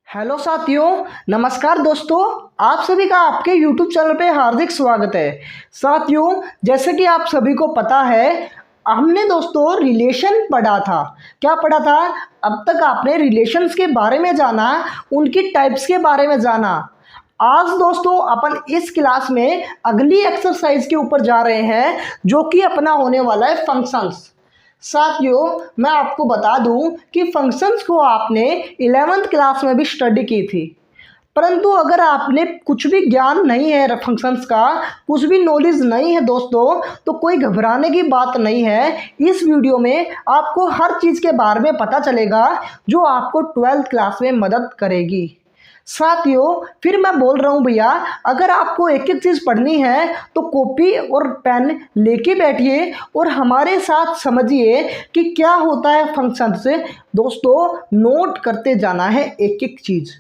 Hello साथियों, नमस्कार दोस्तों। आप सभी का आपके YouTube चैनल पे हार्दिक स्वागत है। साथियों, जैसे कि आप सभी को पता है, हमने दोस्तों रिलेशन पढ़ा था। क्या पढ़ा था? अब तक आपने रिलेशंस के बारे में जाना, उनकी टाइप्स के बारे में जाना। आज दोस्तों अपन इस क्लास में अगली एक्सरसाइज के ऊपर जा रहे हैं, जो कि अपना होने वाला है फंक्शंस। साथियों, मैं आपको बता दूं कि फंक्शंस को आपने 11th क्लास में भी स्टडी की थी, परंतु अगर आपने कुछ भी ज्ञान नहीं है फंक्शंस का, कुछ भी नॉलेज नहीं है दोस्तों, तो कोई घबराने की बात नहीं है। इस वीडियो में आपको हर चीज़ के बारे में पता चलेगा जो आपको 12th क्लास में मदद करेगी। साथियों, फिर मैं बोल रहा हूँ भैया, अगर आपको एक एक चीज़ पढ़नी है तो कॉपी और पेन लेके बैठिए और हमारे साथ समझिए कि क्या होता है फंक्शन से। दोस्तों, नोट करते जाना है एक एक चीज़।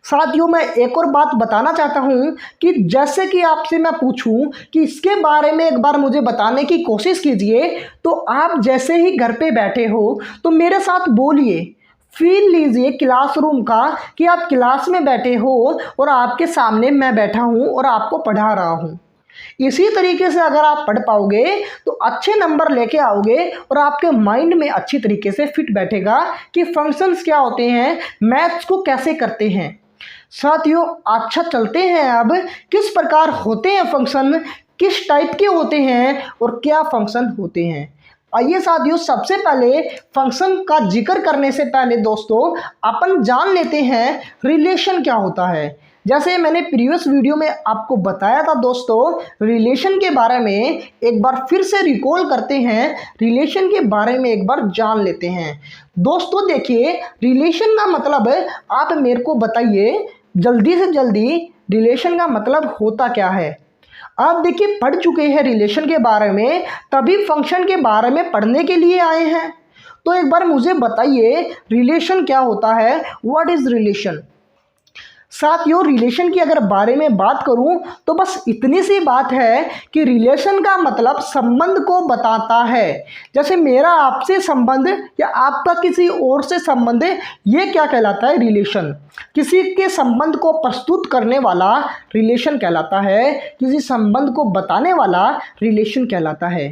साथियों, मैं एक और बात बताना चाहता हूँ कि जैसे कि आपसे मैं पूछूं कि इसके बारे में एक बार मुझे बताने की कोशिश कीजिए, तो आप जैसे ही घर पे बैठे हो तो मेरे साथ बोलिए। फील लीजिए क्लासरूम का, कि आप क्लास में बैठे हो और आपके सामने मैं बैठा हूँ और आपको पढ़ा रहा हूँ। इसी तरीके से अगर आप पढ़ पाओगे तो अच्छे नंबर लेके आओगे और आपके माइंड में अच्छी तरीके से फिट बैठेगा कि फंक्शंस क्या होते हैं, मैथ्स को कैसे करते हैं। साथियों, अच्छा चलते हैं अब किस प्रकार होते हैं फंक्शन, किस टाइप के होते हैं और क्या फंक्शन होते हैं। आइए साथियों, सबसे पहले फंक्शन का जिक्र करने से पहले दोस्तों अपन जान लेते हैं रिलेशन क्या होता है। जैसे मैंने प्रीवियस वीडियो में आपको बताया था दोस्तों, रिलेशन के बारे में एक बार फिर से रिकॉल करते हैं, रिलेशन के बारे में एक बार जान लेते हैं। दोस्तों देखिए, रिलेशन का मतलब आप मेरे को बताइए जल्दी से जल्दी, रिलेशन का मतलब होता क्या है। आप देखिए, पढ़ चुके हैं रिलेशन के बारे में, तभी फंक्शन के बारे में पढ़ने के लिए आए हैं। तो एक बार मुझे बताइए रिलेशन क्या होता है, व्हाट इज रिलेशन। साथियों, रिलेशन की अगर बारे में बात करूं तो बस इतनी सी बात है कि रिलेशन का मतलब संबंध को बताता है। जैसे मेरा आपसे संबंध या आपका किसी और से संबंध, ये क्या कहलाता है? रिलेशन। किसी के संबंध को प्रस्तुत करने वाला रिलेशन कहलाता है, किसी संबंध को बताने वाला रिलेशन कहलाता है।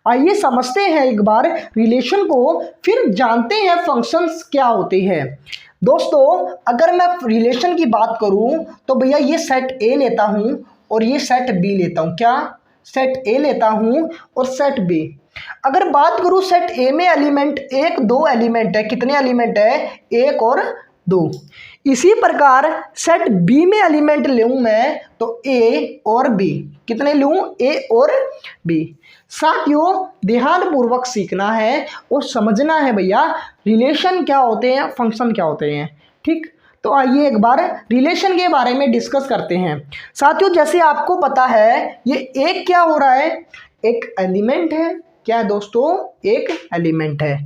आइए समझते हैं एक बार रिलेशन को, फिर जानते हैं फंक्शंस क्या होते हैं। दोस्तों, अगर मैं रिलेशन की बात करूं तो भैया ये सेट ए लेता हूं और ये सेट बी लेता हूं। क्या? सेट ए लेता हूं और सेट बी। अगर बात करूं सेट ए में एलिमेंट एक दो एलिमेंट है, कितने एलिमेंट है? एक और दो। इसी प्रकार सेट बी में एलिमेंट लूँ मैं तो ए और बी। कितने लूँ? ए और बी। साथियों, ध्यान पूर्वक सीखना है और समझना है भैया रिलेशन क्या होते हैं, फंक्शन क्या होते हैं। ठीक, तो आइए एक बार रिलेशन के बारे में डिस्कस करते हैं। साथियों, जैसे आपको पता है, ये एक क्या हो रहा है? एक एलिमेंट है। क्या है दोस्तों? एक एलिमेंट है।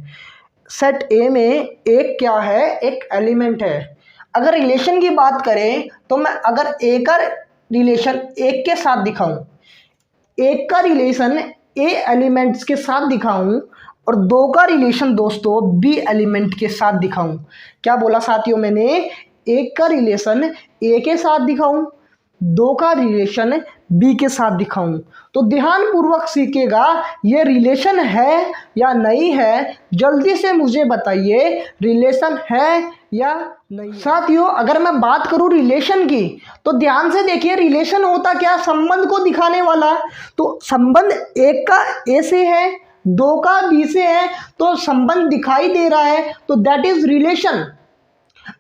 सेट ए में एक क्या है? एक एलिमेंट है। अगर रिलेशन की बात करें तो मैं अगर ए का रिलेशन एक के साथ दिखाऊं, एक का रिलेशन ए एलिमेंट्स के साथ दिखाऊं और दो का रिलेशन दोस्तों बी एलिमेंट के साथ दिखाऊं। क्या बोला साथियों मैंने? एक का रिलेशन ए के साथ दिखाऊं, दो का रिलेशन बी के साथ दिखाऊं। तो ध्यान पूर्वक सीखिएगा, ये रिलेशन है या नहीं है, जल्दी से मुझे बताइए रिलेशन है या नहीं। साथियों, अगर मैं बात करूं रिलेशन की तो ध्यान से देखिए, रिलेशन होता क्या? संबंध को दिखाने वाला। तो संबंध एक का ए से है, दो का बी से है, तो संबंध दिखाई दे रहा है, तो दैट इज रिलेशन।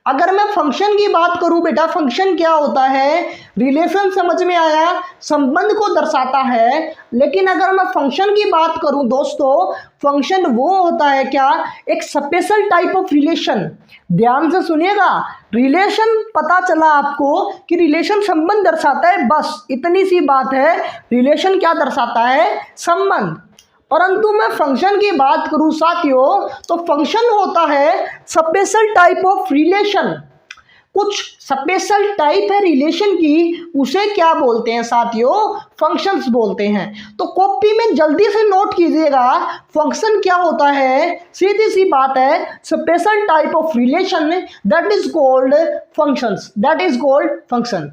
अगर मैं फंक्शन की बात करूं बेटा, फंक्शन क्या होता है? रिलेशन समझ में आया, संबंध को दर्शाता है। लेकिन अगर मैं फंक्शन की बात करूं दोस्तों, फंक्शन वो होता है क्या? एक स्पेशल टाइप ऑफ रिलेशन। ध्यान से सुनिएगा, रिलेशन पता चला आपको कि रिलेशन संबंध दर्शाता है, बस इतनी सी बात है। रिलेशन क्या दर्शाता है? संबंध। परंतु मैं फंक्शन की बात करूं साथियों, तो फंक्शन होता है स्पेशल टाइप ऑफ रिलेशन। कुछ स्पेशल टाइप है रिलेशन की, उसे क्या बोलते हैं साथियों? फंक्शंस बोलते हैं। तो कॉपी में जल्दी से नोट कीजिएगा, फंक्शन क्या होता है? सीधी सी बात है, special type of relation that is called functions, that is called function.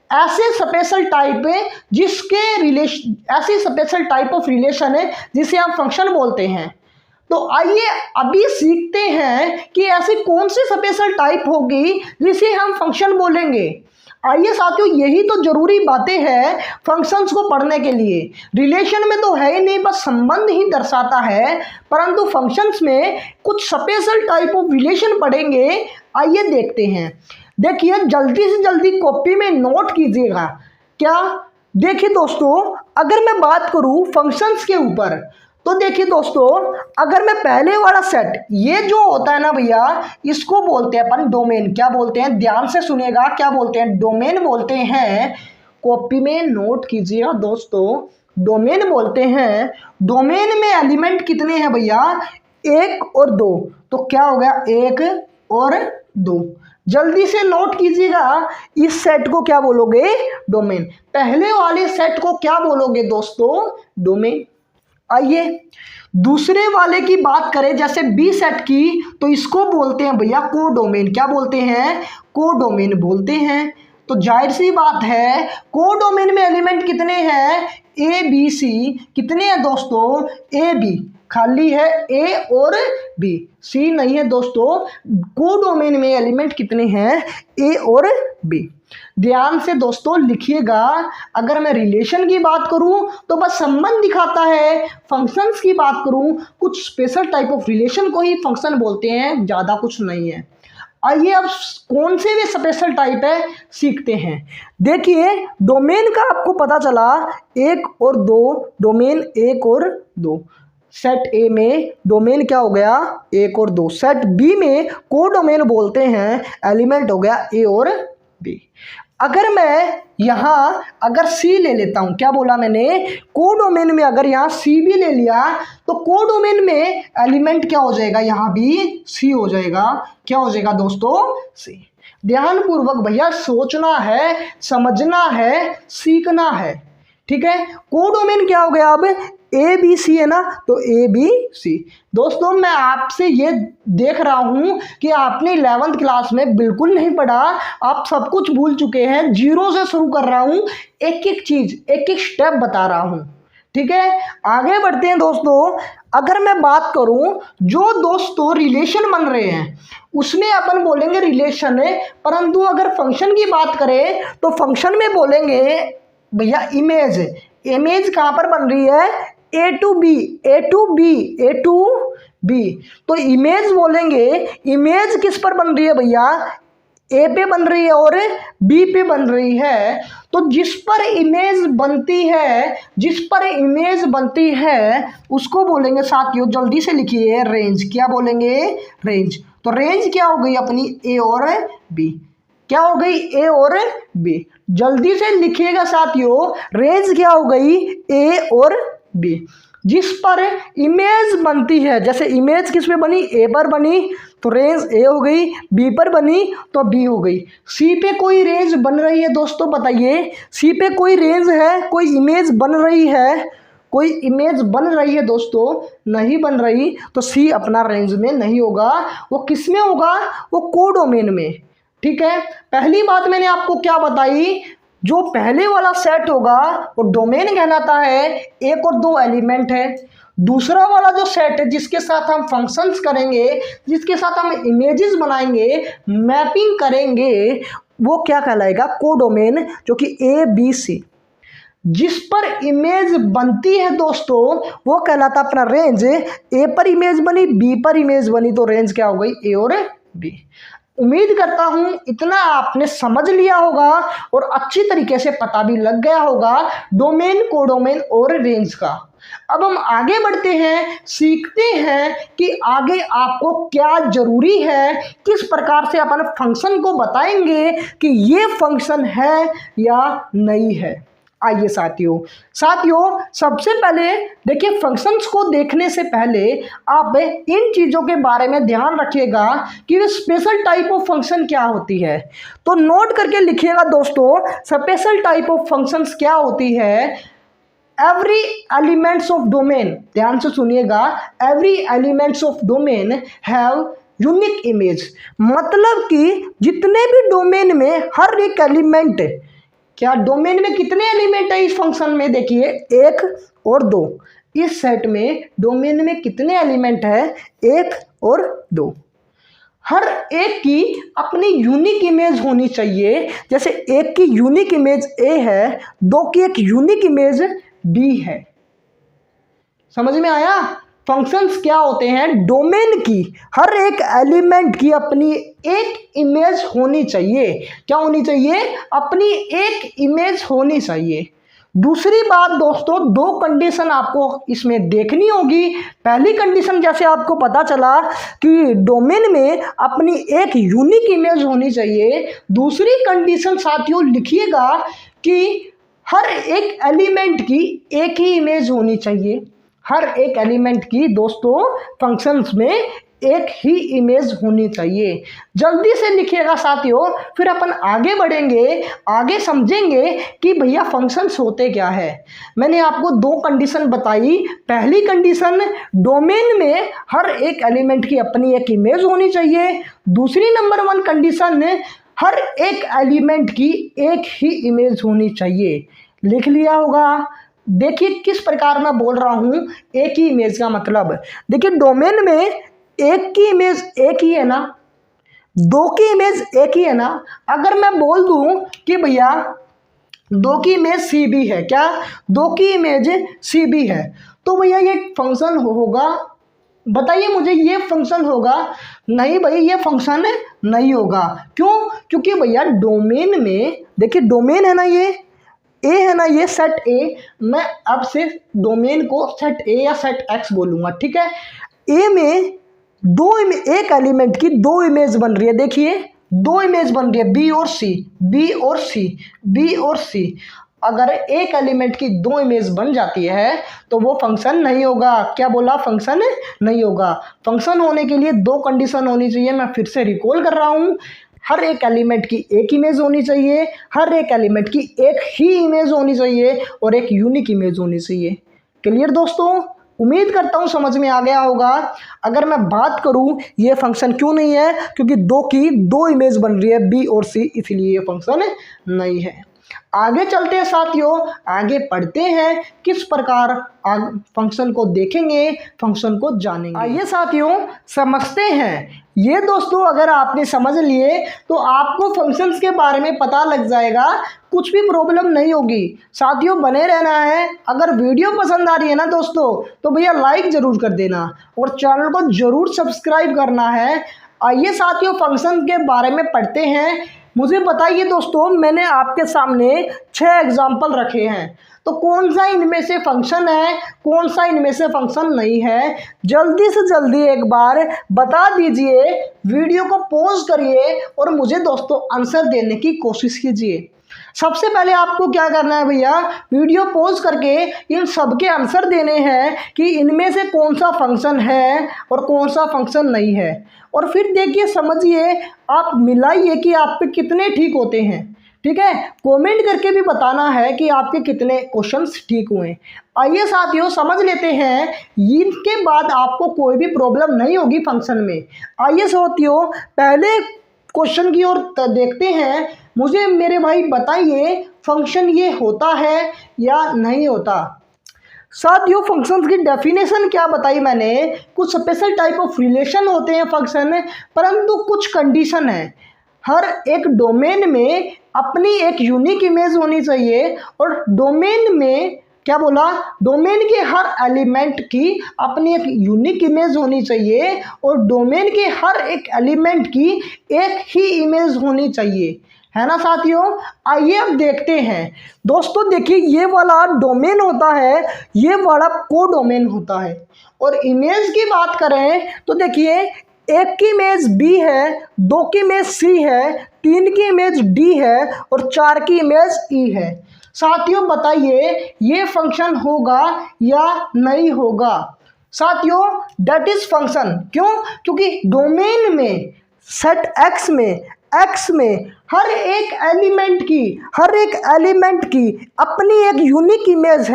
ऐसे स्पेशल टाइप है जिसके रिलेशन, ऐसी स्पेशल टाइप ऑफ रिलेशन है जिसे हम फंक्शन बोलते हैं। तो आइए अभी सीखते हैं कि ऐसी कौन सी स्पेशल टाइप होगी जिसे हम फंक्शन बोलेंगे। आइए साथियों, यही तो जरूरी बातें हैं फंक्शंस को पढ़ने के लिए। रिलेशन में तो है ही नहीं, बस संबंध ही दर्शाता है, परंतु फंक्शंस में कुछ स्पेशल टाइप ऑफ रिलेशन पढ़ेंगे। आइए देखते हैं। देखिए, जल्दी से जल्दी कॉपी में नोट कीजिएगा। क्या? देखिए दोस्तों, अगर मैं बात करूं फंक्शंस के ऊपर, तो देखिए दोस्तों, अगर मैं पहले वाला सेट, ये जो होता है ना भैया, इसको बोलते हैं अपन डोमेन। क्या बोलते हैं? ध्यान से सुनिएगा, क्या बोलते हैं? डोमेन बोलते हैं। कॉपी में नोट कीजिएगा दोस्तों, डोमेन बोलते हैं। डोमेन में एलिमेंट कितने हैं भैया? 1 और 2। तो क्या हो गया? 1 और 2। जल्दी से नोट कीजिएगा, इस सेट को क्या बोलोगे? डोमेन। पहले वाले सेट को क्या बोलोगे दोस्तों? डोमेन। आइए दूसरे वाले की बात करें, जैसे बी सेट की, तो इसको बोलते हैं भैया कोडोमेन। क्या बोलते हैं? कोडोमेन बोलते हैं। तो जाहिर सी बात है, कोडोमेन में एलिमेंट कितने हैं? A B C. कितने हैं दोस्तों? ए बी, खाली है ए और बी, सी नहीं है दोस्तों। कोडोमेन में एलिमेंट कितने हैं? ए और बी। ध्यान से दोस्तों लिखिएगा। अगर मैं रिलेशन की बात करूं तो बस संबंध दिखाता है, फंक्शंस की बात करूं कुछ स्पेशल टाइप ऑफ रिलेशन को ही फंक्शन बोलते हैं, ज़्यादा कुछ नहीं है। आइए अब कौन से भी स्पेशल टाइप है सीखते हैं। देखिए, डोमेन का आपको पता चला 1 और 2, डोमेन 1 और 2। सेट ए में डोमेन क्या हो गया? 1 और 2। सेट बी में कोडोमेन बोलते हैं, एलिमेंट हो गया ए और बी। अगर मैं यहाँ अगर सी ले लेता हूँ, क्या बोला मैंने? कोडोमेन में अगर यहाँ सी भी ले लिया तो कोडोमेन में एलिमेंट क्या हो जाएगा? यहाँ भी सी हो जाएगा। क्या हो जाएगा दोस्तों? सी। ध्यानपूर्वक भैया सोचना है, समझना है, सीखना है, ठीक है। कोडोमेन क्या हो गया? अब ए बी सी है ना, तो ए बी सी। दोस्तों, मैं आपसे ये देख रहा हूँ कि आपने 11th क्लास में बिल्कुल नहीं पढ़ा, आप सब कुछ भूल चुके हैं। जीरो से शुरू कर रहा हूँ, एक एक चीज़, एक एक स्टेप बता रहा हूँ, ठीक है। आगे बढ़ते हैं दोस्तों। अगर मैं बात करूँ, जो दोस्तों रिलेशन बन रहे हैं उसमें अपन बोलेंगे रिलेशन है, परंतु अगर फंक्शन की बात करें तो फंक्शन में बोलेंगे भैया इमेज। इमेज कहाँ पर बन रही है? A to B, A to B, A to B. तो इमेज बोलेंगे, इमेज किस पर बन रही है भैया? ए पे बन रही है और बी पे बन रही है। तो जिस पर इमेज बनती है, जिस पर इमेज बनती है उसको बोलेंगे साथियों, जल्दी से लिखिए, रेंज। क्या बोलेंगे? रेंज। तो रेंज क्या हो गई अपनी? ए और बी। क्या हो गई? ए और बी। जल्दी से लिखिएगा साथियों, रेंज क्या हो गई? ए और बी। जिस पर इमेज बनती है, जैसे इमेज किस पे बनी? ए पर बनी, तो रेंज ए हो गई। बी पर बनी तो बी हो गई। सी पे कोई रेंज बन रही है दोस्तों, बताइए, सी पे कोई रेंज है, कोई इमेज बन रही है? कोई इमेज बन रही है दोस्तों? नहीं बन रही, तो सी अपना रेंज में नहीं होगा। वो किस में होगा? वो कोडोमेन में, ठीक है। पहली बात मैंने आपको क्या बताई, जो पहले वाला सेट होगा वो डोमेन कहलाता है, 1 और 2 एलिमेंट है। दूसरा वाला जो सेट है जिसके साथ हम फंक्शंस करेंगे, जिसके साथ हम इमेजेस बनाएंगे, मैपिंग करेंगे, वो क्या कहलाएगा? कोडोमेन, जो कि ए बी सी। जिस पर इमेज बनती है दोस्तों वो कहलाता अपना रेंज। ए पर इमेज बनी, बी पर इमेज बनी, तो रेंज क्या हो गई? ए और बी। उम्मीद करता हूं इतना आपने समझ लिया होगा और अच्छी तरीके से पता भी लग गया होगा डोमेन, कोडोमेन और रेंज का। अब हम आगे बढ़ते हैं, सीखते हैं कि आगे आपको क्या जरूरी है, किस प्रकार से अपन फंक्शन को बताएंगे कि ये फंक्शन है या नहीं है। आइए साथियों सबसे पहले देखिए, फंक्शंस को देखने से पहले आप इन चीज़ों के बारे में ध्यान रखिएगा कि स्पेशल टाइप ऑफ फंक्शन क्या होती है। तो नोट करके लिखिएगा दोस्तों, स्पेशल टाइप ऑफ फंक्शंस क्या होती है। एवरी एलिमेंट्स ऑफ डोमेन, ध्यान से सुनिएगा, every elements of domain have unique image, मतलब कि जितने भी डोमेन में हर एक एलिमेंट, क्या डोमेन में कितने एलिमेंट है इस फंक्शन में, देखिए 1 और 2, इस सेट में डोमेन में कितने एलिमेंट है, 1 और 2, हर एक की अपनी यूनिक इमेज होनी चाहिए। जैसे एक की यूनिक इमेज ए है, 2 की एक यूनिक इमेज बी है। समझ में आया? फंक्शंस क्या होते हैं, डोमेन की हर एक एलिमेंट की अपनी एक इमेज होनी चाहिए। क्या होनी चाहिए? अपनी एक इमेज होनी चाहिए। दूसरी बात दोस्तों, 2 कंडीशन आपको इसमें देखनी होगी। पहली कंडीशन, जैसे आपको पता चला कि डोमेन में अपनी एक यूनिक इमेज होनी चाहिए। दूसरी कंडीशन साथियों लिखिएगा कि हर एक एलिमेंट की एक ही इमेज होनी चाहिए। हर एक एलिमेंट की दोस्तों फंक्शंस में एक ही इमेज होनी चाहिए। जल्दी से लिखिएगा साथियों, फिर अपन आगे बढ़ेंगे, आगे समझेंगे कि भैया फंक्शंस होते क्या है। मैंने आपको 2 कंडीशन बताई। पहली कंडीशन, डोमेन में हर एक एलिमेंट की अपनी एक इमेज होनी चाहिए। दूसरी नंबर 1 कंडीशन, हर एक एलिमेंट की एक ही इमेज होनी चाहिए। लिख लिया होगा। देखिए किस प्रकार मैं बोल रहा हूं, एक ही इमेज का मतलब, देखिए डोमेन में एक की इमेज एक ही है ना, 2 की इमेज एक ही है ना। अगर मैं बोल दूं कि भैया 2 की इमेज सी बी है, क्या 2 की इमेज सी बी है, तो भैया ये फंक्शन होगा? बताइए मुझे, ये फंक्शन होगा? नहीं भाई, ये फंक्शन नहीं होगा। क्यों? क्योंकि भैया डोमेन में, देखिए डोमेन है ना, ये ए है ना, ये सेट ए, मैं अब से डोमेन को सेट ए या सेट एक्स बोलूँगा, ठीक है। ए में एक एलिमेंट की 2 इमेज बन रही है। देखिए 2 इमेज बन रही है, बी और सी, बी और सी, बी और सी। अगर एक एलिमेंट की 2 इमेज बन जाती है तो वो फंक्शन नहीं होगा। क्या बोला? फंक्शन नहीं होगा। फंक्शन होने के लिए 2 कंडीशन होनी चाहिए। मैं फिर से रिकॉल कर रहा हूँ, हर एक एलिमेंट की एक इमेज होनी चाहिए, हर एक एलिमेंट की एक ही इमेज होनी चाहिए और एक यूनिक इमेज होनी चाहिए। क्लियर दोस्तों? उम्मीद करता हूँ समझ में आ गया होगा। अगर मैं बात करूँ ये फंक्शन क्यों नहीं है, क्योंकि 2 की 2 इमेज बन रही है, बी और सी, इसलिए ये फंक्शन नहीं है। आगे चलते हैं साथियों, आगे पढ़ते हैं, किस प्रकार फंक्शन को देखेंगे, फंक्शन को जानेंगे। आइए साथियों समझते हैं। ये दोस्तों अगर आपने समझ लिए तो आपको फंक्शंस के बारे में पता लग जाएगा, कुछ भी प्रॉब्लम नहीं होगी। साथियों बने रहना है। अगर वीडियो पसंद आ रही है ना दोस्तों, तो भैया लाइक ज़रूर कर देना और चैनल को ज़रूर सब्सक्राइब करना है। आइए साथियों फंक्शन के बारे में पढ़ते हैं। मुझे बताइए दोस्तों, मैंने आपके सामने 6 एग्जाम्पल रखे हैं, तो कौन सा इनमें से फंक्शन है, कौन सा इनमें से फंक्शन नहीं है, जल्दी से जल्दी एक बार बता दीजिए। वीडियो को पॉज करिए और मुझे दोस्तों आंसर देने की कोशिश कीजिए। सबसे पहले आपको क्या करना है भैया, वीडियो पॉज करके इन सब के आंसर देने हैं कि इनमें से कौन सा फंक्शन है और कौन सा फंक्शन नहीं है। और फिर देखिए, समझिए, आप मिलाइए कि आप पे कितने ठीक होते हैं। ठीक है, कमेंट करके भी बताना है कि आपके कितने क्वेश्चंस ठीक हुए। आइए साथियों समझ लेते हैं, इनके बाद आपको कोई भी प्रॉब्लम नहीं होगी फंक्शन में। आइए साथियों पहले क्वेश्चन की ओर देखते हैं। मुझे मेरे भाई बताइए, फंक्शन ये होता है या नहीं होता। साथियों फंक्शंस की डेफिनेशन क्या बताई मैंने, कुछ स्पेशल टाइप ऑफ रिलेशन होते हैं फंक्शन, परंतु कुछ कंडीशन है। हर एक डोमेन में अपनी एक यूनिक इमेज होनी चाहिए और डोमेन में क्या बोला, डोमेन के हर एलिमेंट की अपनी एक यूनिक इमेज होनी चाहिए और डोमेन के हर एक एलिमेंट की एक ही इमेज होनी चाहिए, है ना साथियों। आइए अब देखते हैं दोस्तों। देखिए ये वाला डोमेन होता है, ये वाला कोडोमेन होता है। और इमेज की बात करें तो देखिए, 1 की इमेज बी है, 2 की इमेज सी है, 3 की इमेज डी है और 4 की इमेज ई है। साथियों बताइए ये फंक्शन होगा या नहीं होगा। साथियों दैट इज फंक्शन। क्यों? क्योंकि डोमेन में सेट एक्स में हर एक एलिमेंट की अपनी एक यूनिक इमेज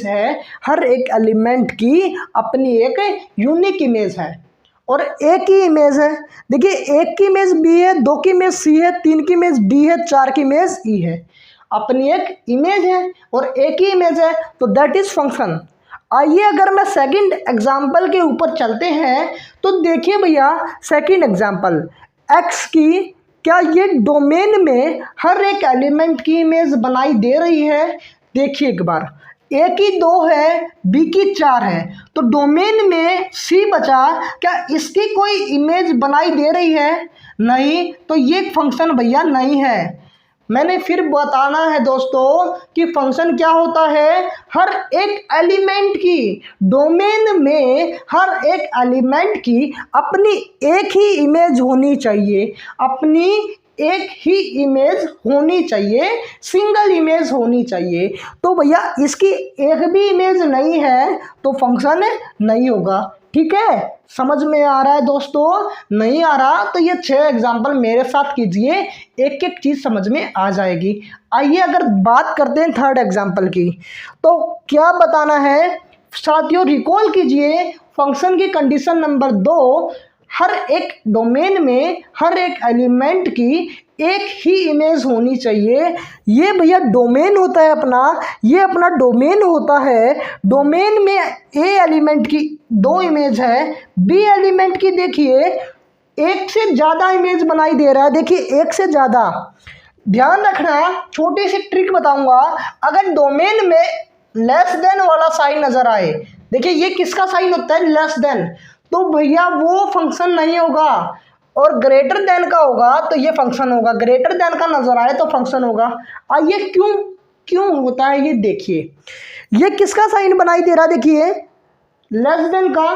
है, हर एक एलिमेंट की अपनी एक यूनिक इमेज है और एक ही इमेज है। देखिए, एक की इमेज बी है, दो की इमेज सी है, तीन की इमेज डी है, चार की इमेज ई है। अपनी एक इमेज है और एक ही इमेज है, तो दैट इज फंक्शन। आइए अगर मैं सेकंड एग्जाम्पल के ऊपर चलते हैं तो देखिए भैया, सेकंड एग्जाम्पल एक्स की क्या ये डोमेन में हर एक एलिमेंट की इमेज बनाई दे रही है। देखिए एक बार, ए की 2 है, बी की 4 है, तो डोमेन में सी बचा, क्या इसकी कोई इमेज बनाई दे रही है? नहीं, तो ये फंक्शन भैया नहीं है। मैंने फिर बताना है दोस्तों कि फंक्शन क्या होता है। हर एक एलिमेंट की, डोमेन में हर एक एलिमेंट की अपनी एक ही इमेज होनी चाहिए, सिंगल इमेज होनी चाहिए। तो भैया इसकी एक भी इमेज नहीं है तो फंक्शन नहीं होगा। ठीक है, समझ में आ रहा है दोस्तों? नहीं आ रहा तो ये 6 एग्जाम्पल मेरे साथ कीजिए, एक एक चीज समझ में आ जाएगी। आइए अगर बात करते हैं थर्ड एग्जाम्पल की, तो क्या बताना है साथियों, रिकॉल कीजिए फंक्शन की कंडीशन नंबर 2, हर एक डोमेन में हर एक एलिमेंट की एक ही इमेज होनी चाहिए। ये भैया डोमेन होता है अपना, ये अपना डोमेन होता है। डोमेन में ए एलिमेंट की 2 इमेज है, बी एलिमेंट की देखिए एक से ज़्यादा इमेज बनाई दे रहा है। देखिए एक से ज़्यादा, ध्यान रखना, छोटी सी ट्रिक बताऊंगा। अगर डोमेन में लेस देन वाला साइन नजर आए, देखिए ये किसका साइन होता है? लेस देन, तो भैया वो फंक्शन नहीं होगा। और ग्रेटर देन का होगा तो ये फंक्शन होगा, ग्रेटर देन का नजर आए तो फंक्शन होगा। आइए क्यों होता है ये देखिए, ये किसका साइन बनाई दे रहा है? देखिए लेस देन का,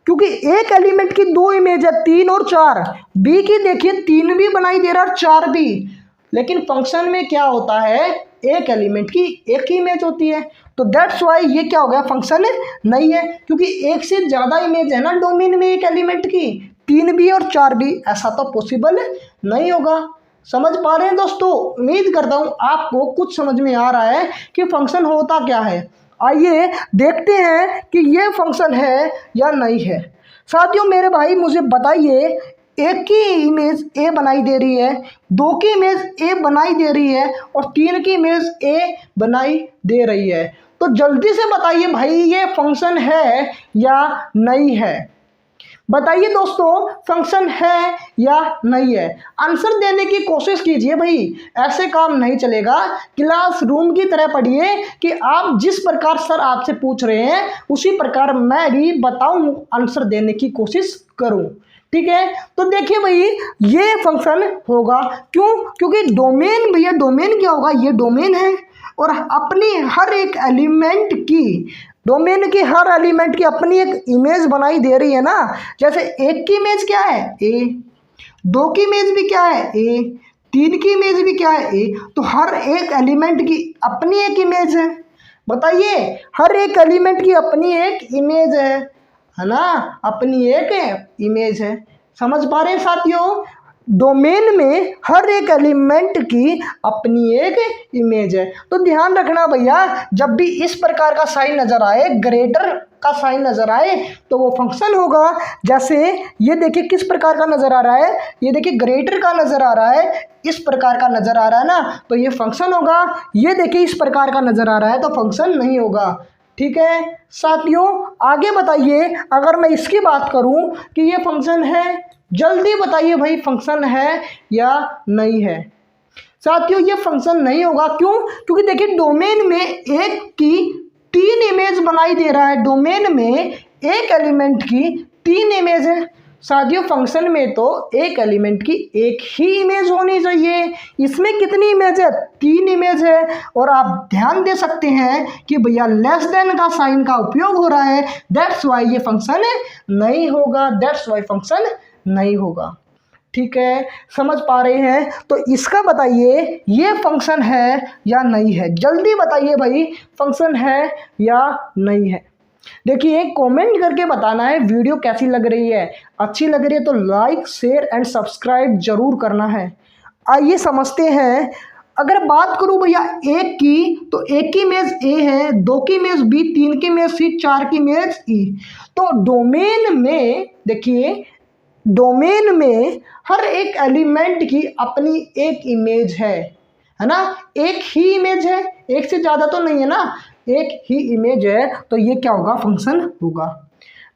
क्योंकि एक एलिमेंट की 2 इमेज है, 3 और 4। बी की देखिए 3 भी बनाई दे रहा है और 4 भी, लेकिन फंक्शन में क्या होता है, एक एलिमेंट की एक ही इमेज होती है। तो दैट्स वाई ये क्या हो गया, फंक्शन नहीं है, क्योंकि एक से ज़्यादा इमेज है ना डोमेन में एक एलिमेंट की, 3 भी और 4 भी, ऐसा तो पॉसिबल नहीं होगा। समझ पा रहे हैं दोस्तों? उम्मीद करता हूँ आपको कुछ समझ में आ रहा है कि फंक्शन होता क्या है। आइए देखते हैं कि ये फंक्शन है या नहीं है। साथियों मेरे भाई मुझे बताइए, एक की इमेज ए बनाई दे रही है, 2 की इमेज ए बनाई दे रही है और 3 की इमेज ए बनाई दे रही है, तो जल्दी से बताइए भाई ये फंक्शन है या नहीं है। बताइए दोस्तों, फंक्शन है या नहीं है? आंसर देने की कोशिश कीजिए भाई, ऐसे काम नहीं चलेगा। क्लासरूम की तरह पढ़िए कि आप जिस प्रकार सर आपसे पूछ रहे हैं उसी प्रकार मैं भी बताऊं, आंसर देने की कोशिश करूं। ठीक है, तो देखिए भाई ये फंक्शन होगा। क्यों? क्योंकि डोमेन, भैया डोमेन क्या होगा, ये डोमेन है और अपनी हर एक एलिमेंट की, डोमेन की हर एलिमेंट की अपनी एक इमेज बनाई दे रही है ना। जैसे एक की इमेज क्या है, ए, 2 की इमेज भी क्या है, ए, 3 की इमेज भी क्या है, ए, तो हर एक एलिमेंट की अपनी एक इमेज है। बताइए, हर एक एलिमेंट की अपनी एक इमेज है ना, अपनी एक इमेज है। समझ पा रहे हैं साथियों? डोमेन में हर एक एलिमेंट की अपनी एक इमेज है। तो ध्यान रखना भैया, जब भी इस प्रकार का साइन नजर आए, ग्रेटर का साइन नजर आए, तो वो फंक्शन होगा। जैसे ये देखिए किस प्रकार का नजर आ रहा है, ये देखिए ग्रेटर का नजर आ रहा है, इस प्रकार का नजर आ रहा है ना, तो ये फंक्शन होगा। ये देखिए इस प्रकार का नजर आ रहा है तो फंक्शन नहीं होगा। ठीक है साथियों, आगे बताइए, अगर मैं इसकी बात करूं कि ये फंक्शन है, जल्दी बताइए भाई फंक्शन है या नहीं है। साथियों ये फंक्शन नहीं होगा। क्यों? क्योंकि देखिए डोमेन में एक की 3 इमेज बनाई दे रहा है, डोमेन में एक एलिमेंट की 3 इमेज है। साथियों फंक्शन में तो एक एलिमेंट की एक ही इमेज होनी चाहिए, इसमें कितनी इमेज है, 3 इमेज है। और आप ध्यान दे सकते हैं कि भैया लेस देन का साइन का उपयोग हो रहा है, दैट्स वाई ये फंक्शन नहीं होगा, दैट्स वाई फंक्शन नहीं होगा। ठीक है, समझ पा रहे हैं? तो इसका बताइए ये फंक्शन है या नहीं है, जल्दी बताइए भाई, फंक्शन है या नहीं है। देखिए कमेंट करके बताना है वीडियो कैसी लग रही है, अच्छी लग रही है तो लाइक शेयर एंड सब्सक्राइब जरूर करना है। आइए समझते हैं। अगर बात करूं भैया एक की, तो एक की इमेज ए है, दो की इमेज बी, तीन की इमेज सी, चार की इमेज ई। तो डोमेन में देखिए, डोमेन में हर एक एलिमेंट की अपनी एक इमेज है ना, एक ही इमेज है, एक से ज़्यादा तो नहीं है ना, एक ही इमेज है, तो ये क्या होगा, फंक्शन होगा।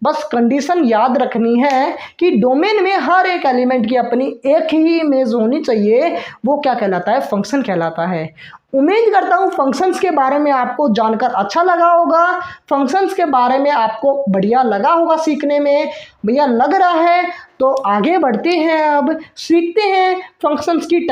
बस कंडीशन याद रखनी है कि डोमेन में हर एक एलिमेंट की अपनी एक ही इमेज होनी चाहिए, वो क्या कहलाता है, फंक्शन कहलाता है। उम्मीद करता हूँ फंक्शंस के बारे में आपको जानकर अच्छा लगा होगा, फंक्शंस के बारे में आपको बढ़िया लगा होगा सीखने में। भैया लग रहा है तो आगे बढ़ते हैं, अब सीखते हैं फंक्शंस की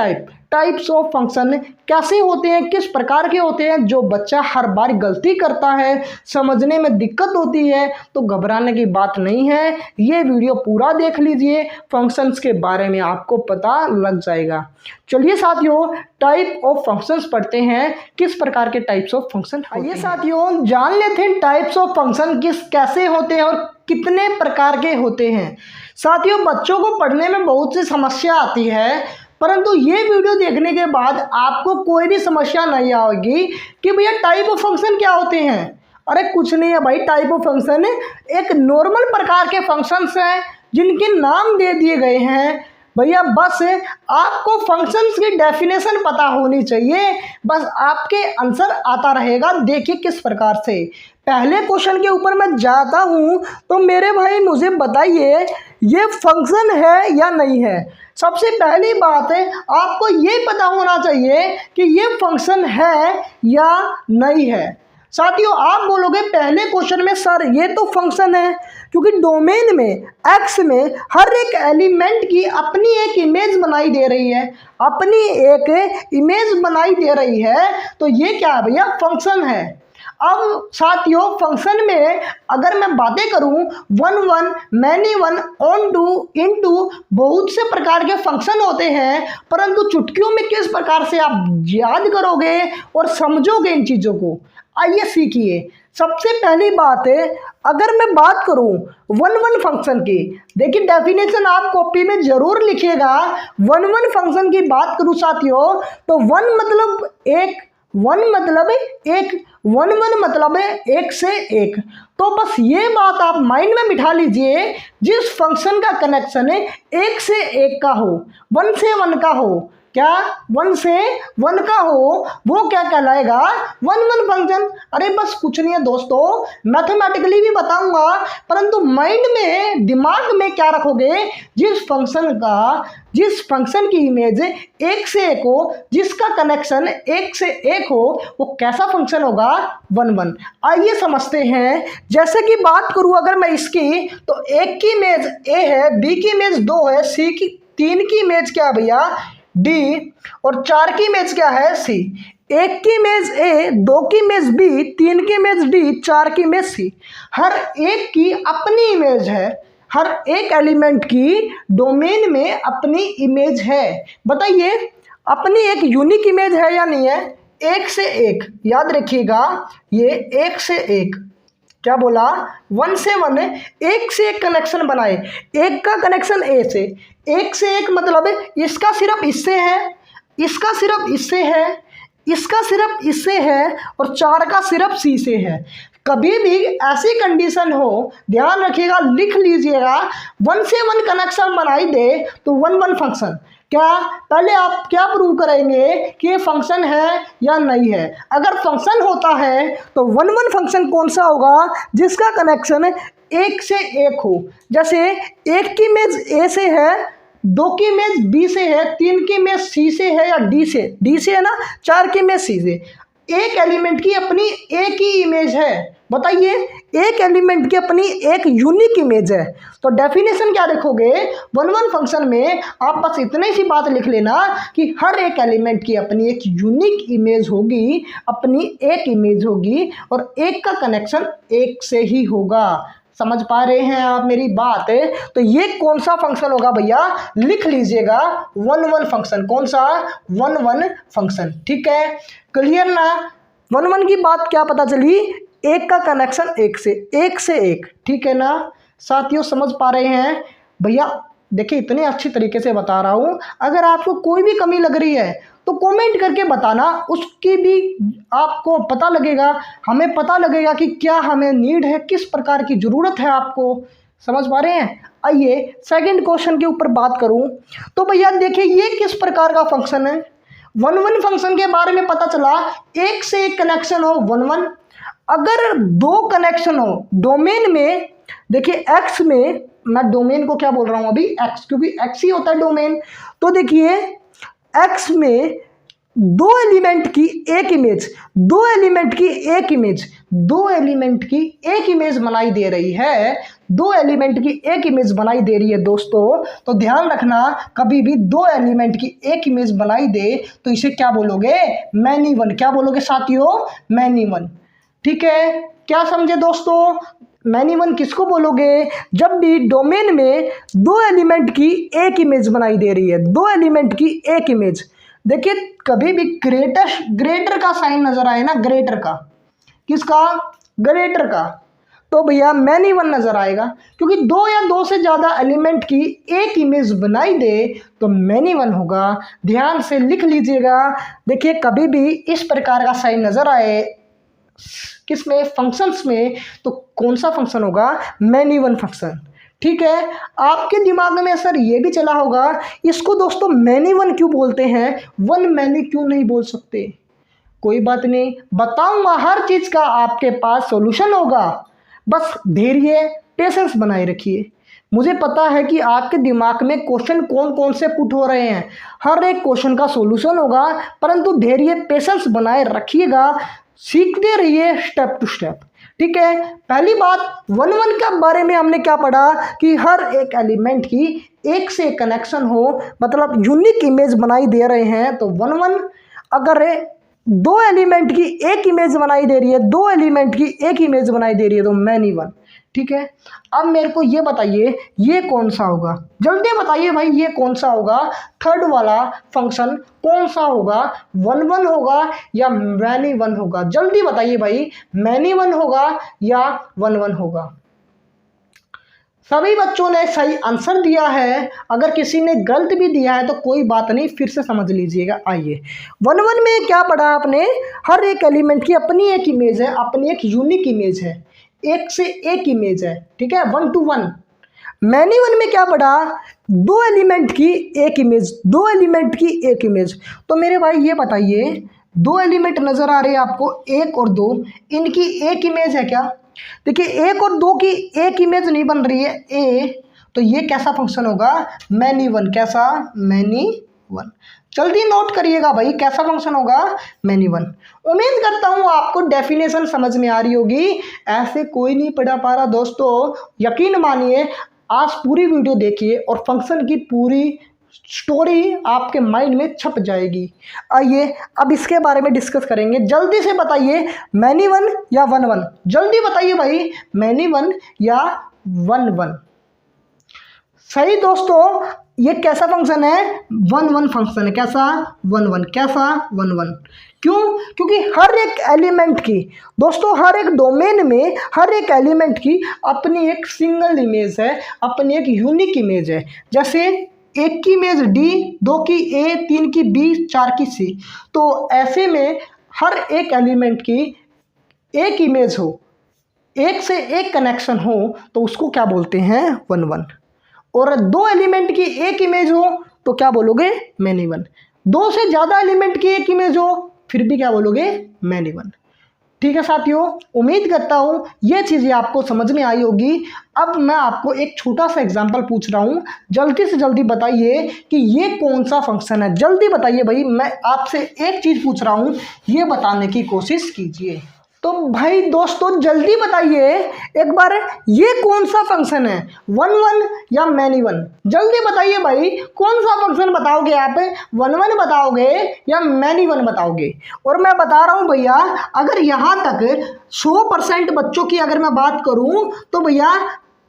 टाइप्स ऑफ फंक्शन कैसे होते हैं, किस प्रकार के होते हैं। जो बच्चा हर बार गलती करता है, समझने में दिक्कत होती है, तो घबराने की बात नहीं है, ये वीडियो पूरा देख लीजिए, फंक्शंस के बारे में आपको पता लग जाएगा। चलिए साथियों टाइप ऑफ फंक्शंस पढ़ते हैं, किस प्रकार के टाइप्स ऑफ फंक्शन होते हैं। आइए साथियों जान लेते हैं टाइप्स ऑफ फंक्शन कैसे होते हैं और कितने प्रकार के होते हैं। साथियों बच्चों को पढ़ने में बहुत सी समस्या आती है, परंतु ये वीडियो देखने के बाद आपको कोई भी समस्या नहीं आएगी कि भैया टाइप ऑफ फंक्शन क्या होते हैं। अरे कुछ नहीं है भाई, टाइप ऑफ फंक्शन एक नॉर्मल प्रकार के फंक्शंस हैं जिनके नाम दे दिए गए हैं। भैया बस आपको फंक्शंस की डेफिनेशन पता होनी चाहिए, बस आपके आंसर आता रहेगा। देखिए किस प्रकार से, पहले क्वेश्चन के ऊपर मैं जाता हूं, तो मेरे भाई मुझे बताइए ये फंक्शन है या नहीं है। सबसे पहली बात है आपको ये पता होना चाहिए कि ये फंक्शन है या नहीं है। साथियों आप बोलोगे पहले क्वेश्चन में सर ये तो फंक्शन है, क्योंकि डोमेन में एक्स में हर एक एलिमेंट की अपनी एक इमेज बनाई दे रही है, अपनी एक इमेज बनाई दे रही है, तो ये क्या है भैया, फंक्शन है। अब साथियों फंक्शन में अगर मैं बातें करूं, one, many one, onto, into, बहुत से प्रकार के फंक्शन होते हैं, परंतु चुटकियों में किस प्रकार से आप याद करोगे और समझोगे इन चीज़ों को, आइए सीखिए। सबसे पहली बात है, अगर मैं बात करूं वन फंक्शन की, देखिए डेफिनेशन आप कॉपी में जरूर लिखिएगा। वन फंक्शन की बात करूं साथियों, तो वन मतलब एक, वन मतलब है एक से एक। तो बस ये बात आप माइंड में बिठा लीजिए, जिस फंक्शन का कनेक्शन है एक से एक का हो, वन से वन का हो, क्या वन से वन का हो, वो क्या कहलाएगा, वन फंक्शन। अरे बस कुछ नहीं है दोस्तों, मैथमेटिकली भी बताऊंगा, परंतु माइंड में, दिमाग में क्या रखोगे, जिस फंक्शन की इमेज एक से एक हो, जिसका कनेक्शन एक से एक हो, वो कैसा फंक्शन होगा, वन। आइए समझते हैं। जैसे कि बात करूं अगर मैं इसकी, तो एक की इमेज ए है, बी की इमेज 2 है, सी की 3 की इमेज क्या है भैया, डी, और 4 की इमेज क्या है, सी। एक की इमेज ए, 2 की इमेज बी, 3 की इमेज डी, 4 की इमेज सी। हर एक की अपनी इमेज है, हर एक एलिमेंट की डोमेन में अपनी इमेज है। बताइए अपनी एक यूनिक इमेज है या नहीं है, एक से एक, याद रखिएगा ये एक से एक, क्या बोला, वन से वन, एक से एक कनेक्शन बनाए, एक का कनेक्शन ए से, एक से एक मतलब इसका सिर्फ इससे है, इसका सिर्फ इससे है, इसका सिर्फ इससे है, और 4 का सिर्फ सी से है। कभी भी ऐसी कंडीशन हो, ध्यान रखिएगा, लिख लीजिएगा, वन से वन कनेक्शन बनाई दे तो वन फंक्शन। क्या पहले आप क्या प्रूव करेंगे कि ये फंक्शन है या नहीं है। अगर फंक्शन होता है तो वन फंक्शन कौन सा होगा, जिसका कनेक्शन एक से एक हो। जैसे एक की इमेज ए से है, 2 की इमेज बी से है, 3 की इमेज सी से है या डी से है ना, 4 की इमेज सी से। एक एलिमेंट की अपनी एक ही इमेज है। बताइए एक एलिमेंट की अपनी एक यूनिक इमेज है। तो डेफिनेशन क्या लिखोगे, वन फंक्शन में आप बस इतनी सी बात लिख लेना कि हर एक एलिमेंट की अपनी एक यूनिक इमेज होगी, अपनी एक इमेज होगी, और एक का कनेक्शन एक से ही होगा। समझ पा रहे हैं आप मेरी बात? तो ये कौन सा फंक्शन होगा भैया, लिख लीजिएगा 1 1 फंक्शन। कौन सा? 1 1 फंक्शन। ठीक है, क्लियर ना? 1 1 की बात क्या पता चली, एक का कनेक्शन एक से एक। ठीक है ना साथियों, समझ पा रहे हैं भैया? देखिए इतने अच्छी तरीके से बता रहा हूँ, अगर आपको कोई भी कमी लग रही है तो कमेंट करके बताना, उसकी भी आपको पता लगेगा, हमें पता लगेगा कि क्या हमें नीड है, किस प्रकार की ज़रूरत है आपको। समझ पा रहे हैं? आइए सेकंड क्वेश्चन के ऊपर बात करूं तो भैया देखिए ये किस प्रकार का फंक्शन है। 1 1 फंक्शन के बारे में पता चला, एक से एक कनेक्शन हो 1 1। अगर दो कनेक्शन हो डोमेन में, देखिए एक्स में, मैं डोमेन को क्या बोल रहा हूं अभी, एक्स, क्योंकि एक्स ही होता है डोमेन। तो देखिए एक्स में दो एलिमेंट की एक इमेज, दो एलिमेंट की एक इमेज, दो एलिमेंट की एक इमेज बनाई दे रही है, दो एलिमेंट की एक इमेज बनाई दे रही है दोस्तों। तो ध्यान रखना, कभी भी दो एलिमेंट की एक इमेज बनाई दे तो इसे क्या बोलोगे, मैनी वन। क्या बोलोगे साथियों, मैनी वन। ठीक है, क्या समझे दोस्तों? मैनी वन किसको बोलोगे, जब भी डोमेन में दो एलिमेंट की एक इमेज बनाई दे रही है, दो एलिमेंट की एक इमेज। देखिए कभी भी ग्रेटर का साइन नजर आए ना, ग्रेटर का, किसका, ग्रेटर का, तो भैया मैनी वन नजर आएगा। क्योंकि दो या दो से ज्यादा एलिमेंट की एक इमेज बनाई दे तो मैनी वन होगा। ध्यान से लिख लीजिएगा। देखिए कभी भी इस प्रकार का साइन नजर आए किसमें, फंक्शंस में, तो कौन सा फंक्शन होगा, मैनी वन फंक्शन। ठीक है, आपके दिमाग में सर ये भी चला होगा, इसको दोस्तों मैनी वन क्यों बोलते हैं, वन मैनी क्यों नहीं बोल सकते? कोई बात नहीं, बताऊंगा, हर चीज का आपके पास सॉल्यूशन होगा। बस धैर्य, पेशेंस बनाए रखिए। मुझे पता है कि आपके दिमाग में क्वेश्चन कौन कौन से पुट हो रहे हैं, हर एक क्वेश्चन का सॉल्यूशन होगा, परंतु धैर्य, पेशेंस बनाए रखिएगा, सीखते रहिए स्टेप टू स्टेप। ठीक है, पहली बात 1 1 के बारे में हमने क्या पढ़ा कि हर एक एलिमेंट की एक से कनेक्शन हो, मतलब यूनिक इमेज बनाई दे रहे हैं तो 1 1। अगर दो एलिमेंट की एक इमेज बनाई दे रही है, दो एलिमेंट की एक इमेज बनाई दे रही है तो मैनी वन। ठीक है, अब मेरे को ये बताइए ये कौन सा होगा, जल्दी बताइए भाई ये कौन सा होगा, थर्ड वाला फंक्शन कौन सा होगा, 1 1 होगा या मैनी वन होगा? जल्दी बताइए भाई, मैनी वन होगा या 1 1 होगा? सभी बच्चों ने सही आंसर दिया है। अगर किसी ने गलत भी दिया है तो कोई बात नहीं, फिर से समझ लीजिएगा। आइए 1 1 में क्या पढ़ा आपने, हर एक एलिमेंट की अपनी एक इमेज है, अपनी एक यूनिक इमेज है, एक से एक इमेज है। ठीक है, 1 to 1। मैनी वन में क्या पढ़ा, दो एलिमेंट की एक इमेज, दो एलिमेंट की एक इमेज। तो मेरे भाई ये बताइए, दो एलिमेंट नजर आ रहे हैं आपको, एक और दो, इनकी एक इमेज है क्या? देखिए एक और दो की एक इमेज नहीं बन रही है ए, तो ये कैसा फंक्शन होगा, मैनी वन। कैसा, मैनी वन। जल्दी नोट करिएगा भाई, कैसा फंक्शन होगा, मैनी वन। उम्मीद करता हूँ आपको डेफिनेशन समझ में आ रही होगी। ऐसे कोई नहीं पढ़ा पा रहा दोस्तों, यकीन मानिए, आज पूरी वीडियो देखिए और फंक्शन की पूरी स्टोरी आपके माइंड में छप जाएगी। आइए अब इसके बारे में डिस्कस करेंगे। जल्दी से बताइए, मैनी वन या 1 1? जल्दी बताइए भाई, मैनी वन या 1 1? सही दोस्तों, ये कैसा फंक्शन है, 1 1 फंक्शन है। कैसा, 1 1। कैसा, 1 1। क्यों? क्योंकि हर एक एलिमेंट की दोस्तों, हर एक डोमेन में हर एक एलिमेंट की अपनी एक सिंगल इमेज है, अपनी एक यूनिक इमेज है। जैसे एक की इमेज डी, दो की ए, तीन की बी, चार की सी। तो ऐसे में हर एक एलिमेंट की एक इमेज हो, एक से एक कनेक्शन हो, तो उसको क्या बोलते हैं, 1 1। और दो एलिमेंट की एक इमेज हो तो क्या बोलोगे, मैनी वन। दो से ज़्यादा एलिमेंट की एक इमेज हो फिर भी क्या बोलोगे, मैनी वन। ठीक है साथियों, उम्मीद करता हूँ ये चीज़ें आपको समझ में आई होगी। अब मैं आपको एक छोटा सा एग्जांपल पूछ रहा हूँ, जल्दी से जल्दी बताइए कि ये कौन सा फंक्शन है। जल्दी बताइए भाई, मैं आपसे एक चीज़ पूछ रहा हूँ, ये बताने की कोशिश कीजिए। तो भाई दोस्तों जल्दी बताइए एक बार, ये कौन सा फंक्शन है, वन वन या मैनी वन? जल्दी बताइए भाई, कौन सा फंक्शन बताओगे आप, वन वन बताओगे या मैनी वन बताओगे? और मैं बता रहा हूँ भैया, अगर यहाँ तक 100% बच्चों की अगर मैं बात करूँ तो भैया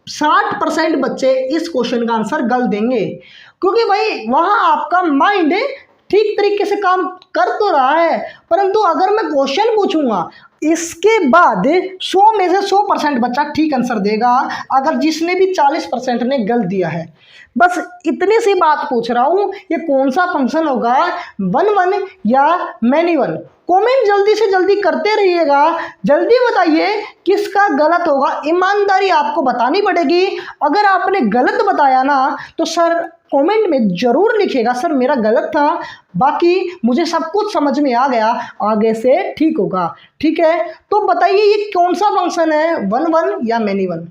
60% बच्चे इस क्वेश्चन का आंसर गलत देंगे, क्योंकि भाई वहाँ आपका माइंड ठीक तरीके से काम कर तो रहा है, परंतु अगर मैं क्वेश्चन पूछूंगा इसके बाद 100 में से 100% बच्चा ठीक आंसर देगा, अगर जिसने भी 40% ने गलत दिया है। बस इतनी सी बात पूछ रहा हूँ, ये कौन सा फंक्शन होगा, वन वन या मैनी वन? कमेंट जल्दी से जल्दी करते रहिएगा, जल्दी बताइए किसका गलत होगा। ईमानदारी आपको बतानी पड़ेगी, अगर आपने गलत बताया ना तो सर कमेंट में ज़रूर लिखिएगा सर मेरा गलत था, बाकी मुझे सब कुछ समझ में आ गया, आगे से ठीक होगा। ठीक है, तो बताइए ये कौन सा फंक्शन है, वन वन या मैनी वन?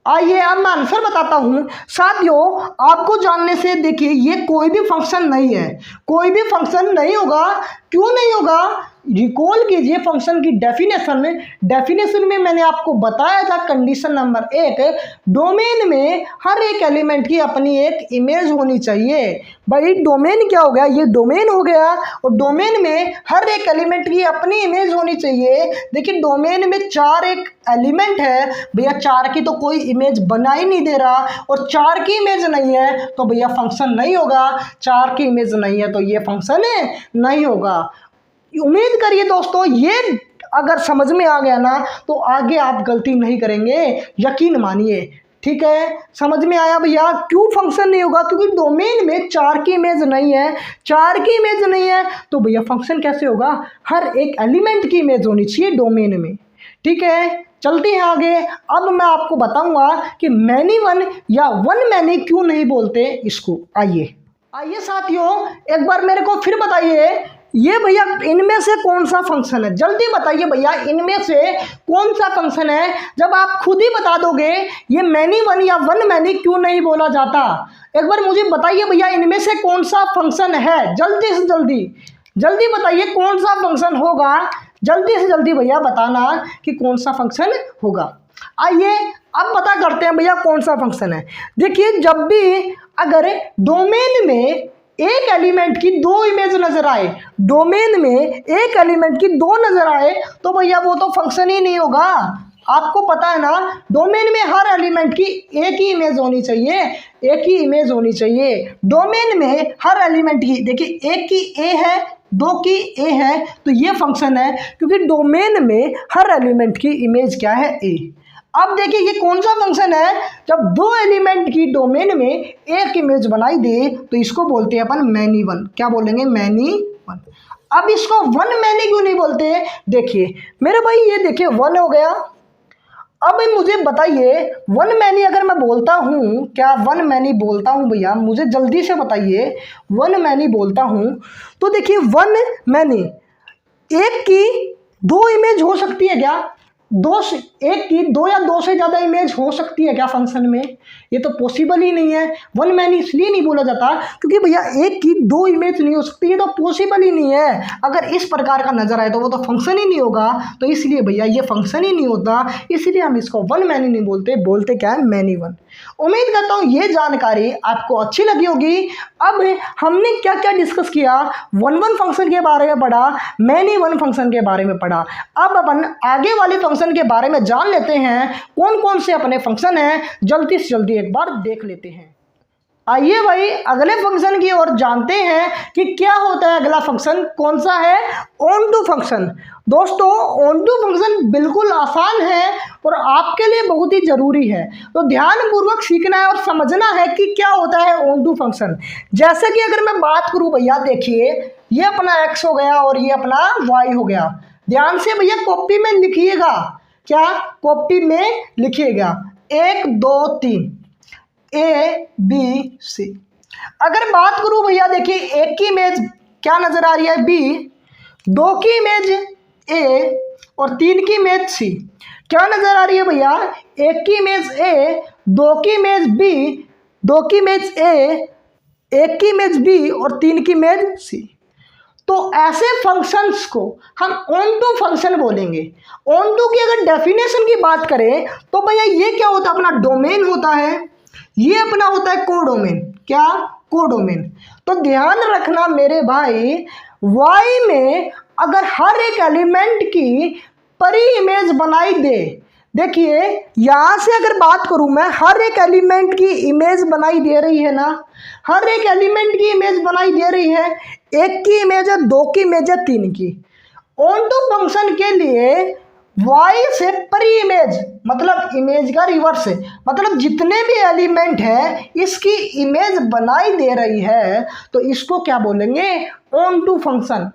आइए अब मैं आंसर बताता हूँ साथियों। आपको जानने से देखिए, ये कोई भी फंक्शन नहीं है, कोई भी फंक्शन नहीं होगा। क्यों नहीं होगा? रिकॉल कीजिए फंक्शन की डेफिनेशन में मैंने आपको बताया था, कंडीशन नंबर 1, डोमेन में हर एक एलिमेंट की अपनी एक इमेज होनी चाहिए। भाई डोमेन क्या हो गया, ये डोमेन हो गया, और डोमेन में हर एक एलिमेंट की अपनी इमेज होनी चाहिए। देखिए डोमेन में 4 एक एलिमेंट है भैया, 4 की तो कोई इमेज बना ही नहीं दे रहा, और 4 की इमेज नहीं है तो भैया फंक्शन नहीं होगा। 4 की इमेज नहीं है तो ये फंक्शन नहीं होगा। उम्मीद करिए दोस्तों ये अगर समझ में आ गया ना तो आगे आप गलती नहीं करेंगे, यकीन मानिए। ठीक है, समझ में आया भैया क्यों फंक्शन नहीं होगा? क्योंकि डोमेन में 4 की इमेज नहीं है, 4 की इमेज नहीं है तो भैया फंक्शन कैसे होगा? हर एक एलिमेंट की इमेज होनी चाहिए डोमेन में। ठीक है, चलते हैं आगे। अब मैं आपको बताऊंगा कि मैनी वन या वन मैनी क्यों नहीं बोलते इसको। आइए साथियों, एक बार मेरे को फिर बताइए, ये भैया इनमें से कौन सा फंक्शन है? जल्दी बताइए भैया, इनमें से कौन सा फंक्शन है? जब आप खुद ही बता दोगे ये मैनी वन या वन मैनी क्यों नहीं बोला जाता, एक बार मुझे बताइए भैया, इनमें से कौन सा फंक्शन है? जल्दी से जल्दी बताइए कौन सा फंक्शन होगा, जल्दी से जल्दी भैया बताना कि कौन सा फंक्शन होगा। आइए अब पता करते हैं भैया कौन सा फंक्शन है। देखिए जब भी अगर डोमेन में एक एलिमेंट की 2 इमेज नजर आए, डोमेन में एक एलिमेंट की 2 नजर आए तो भैया वो तो फंक्शन ही नहीं होगा। आपको पता है ना, डोमेन में हर एलिमेंट की एक ही इमेज होनी चाहिए, एक ही इमेज होनी चाहिए डोमेन में हर एलिमेंट की। देखिए एक की ए है, 2 की ए है, तो ये फंक्शन है क्योंकि डोमेन में हर एलिमेंट की इमेज क्या है? ए। अब देखिए ये कौन सा फंक्शन है? जब 2 एलिमेंट की डोमेन में एक इमेज बनाई दे तो इसको बोलते हैं अपन मैनी वन। क्या बोलेंगे? Many one. अब इसको वन मैनी क्यों नहीं बोलते? देखिए मेरे भाई, ये देखिए 1 हो गया। अब मुझे बताइए वन मैनी अगर मैं बोलता हूँ, क्या वन मैनी बोलता हूँ भैया? मुझे जल्दी से बताइए, वन मैनी बोलता हूँ तो देखिए वन मैनी एक की 2 इमेज हो सकती है क्या? एक की 2 या 2 से ज़्यादा इमेज हो सकती है क्या फंक्शन में? ये तो पॉसिबल ही नहीं है। वन मैनी इसलिए नहीं बोला जाता क्योंकि भैया एक की 2 इमेज नहीं हो सकती, ये तो पॉसिबल ही नहीं है। अगर इस प्रकार का नजर आए तो वो तो फंक्शन ही नहीं होगा, तो इसलिए भैया ये फंक्शन ही नहीं होता, इसलिए हम इसको वन मैनी नहीं बोलते, बोलते क्या है? Many one. उम्मीद करता हूँ ये जानकारी आपको अच्छी लगी होगी। अब हमने क्या क्या डिस्कस किया, वन वन फंक्शन के बारे में पढ़ा, मैनी वन फंक्शन के बारे में पढ़ा। अब अपन आगे वाले फंक्शन के बारे में जान लेते हैं, कौन कौन से अपने फंक्शन हैं, जल्दी से जल्दी एक बार देख लेते हैं। आइए भाई अगले फंक्शन की ओर जानते हैं कि क्या होता है अगला फंक्शन, कौन सा है? Onto function. दोस्तों ऑन टू फंक्शन बिल्कुल आसान है और आपके लिए बहुत ही ज़रूरी है, तो ध्यानपूर्वक सीखना है और समझना है कि क्या होता है ऑन टू फंक्शन। जैसे कि अगर मैं बात करूं भैया, देखिए ये अपना x हो गया और ये अपना y हो गया। ध्यान से भैया कॉपी में लिखिएगा, क्या कॉपी में लिखिएगा? 1 2 3 A B C। अगर बात करूं भैया, देखिए एक की इमेज क्या नजर आ रही है? B, 2 की इमेज A और 3 की इमेज C। क्या नजर आ रही है भैया? एक की इमेज A, 2 की इमेज B, 2 की इमेज A, 1 की इमेज B और 3 की इमेज C। तो ऐसे फंक्शंस को हम ऑन टू फंक्शन बोलेंगे। ऑन टू की अगर डेफिनेशन की बात करें तो भैया ये क्या होता है, अपना डोमेन होता है, ये अपना होता है कोडोमेन। क्या? कोडोमेन। तो ध्यान रखना मेरे भाई, वाई में अगर हर एक एलिमेंट की परी इमेज बनाई दे, देखिए यहाँ से अगर बात करूँ मैं, हर एक एलिमेंट की इमेज बनाई दे रही है ना, हर एक एलिमेंट की इमेज बनाई दे रही है, एक की इमेज है, दो की इमेज है, तीन की। ऑन टू फंक्शन के लिए वाई से परी इमेज मतलब इमेज का रिवर्स है, मतलब जितने भी एलिमेंट है इसकी इमेज बनाई दे रही है, तो इसको क्या बोलेंगे? Onto function.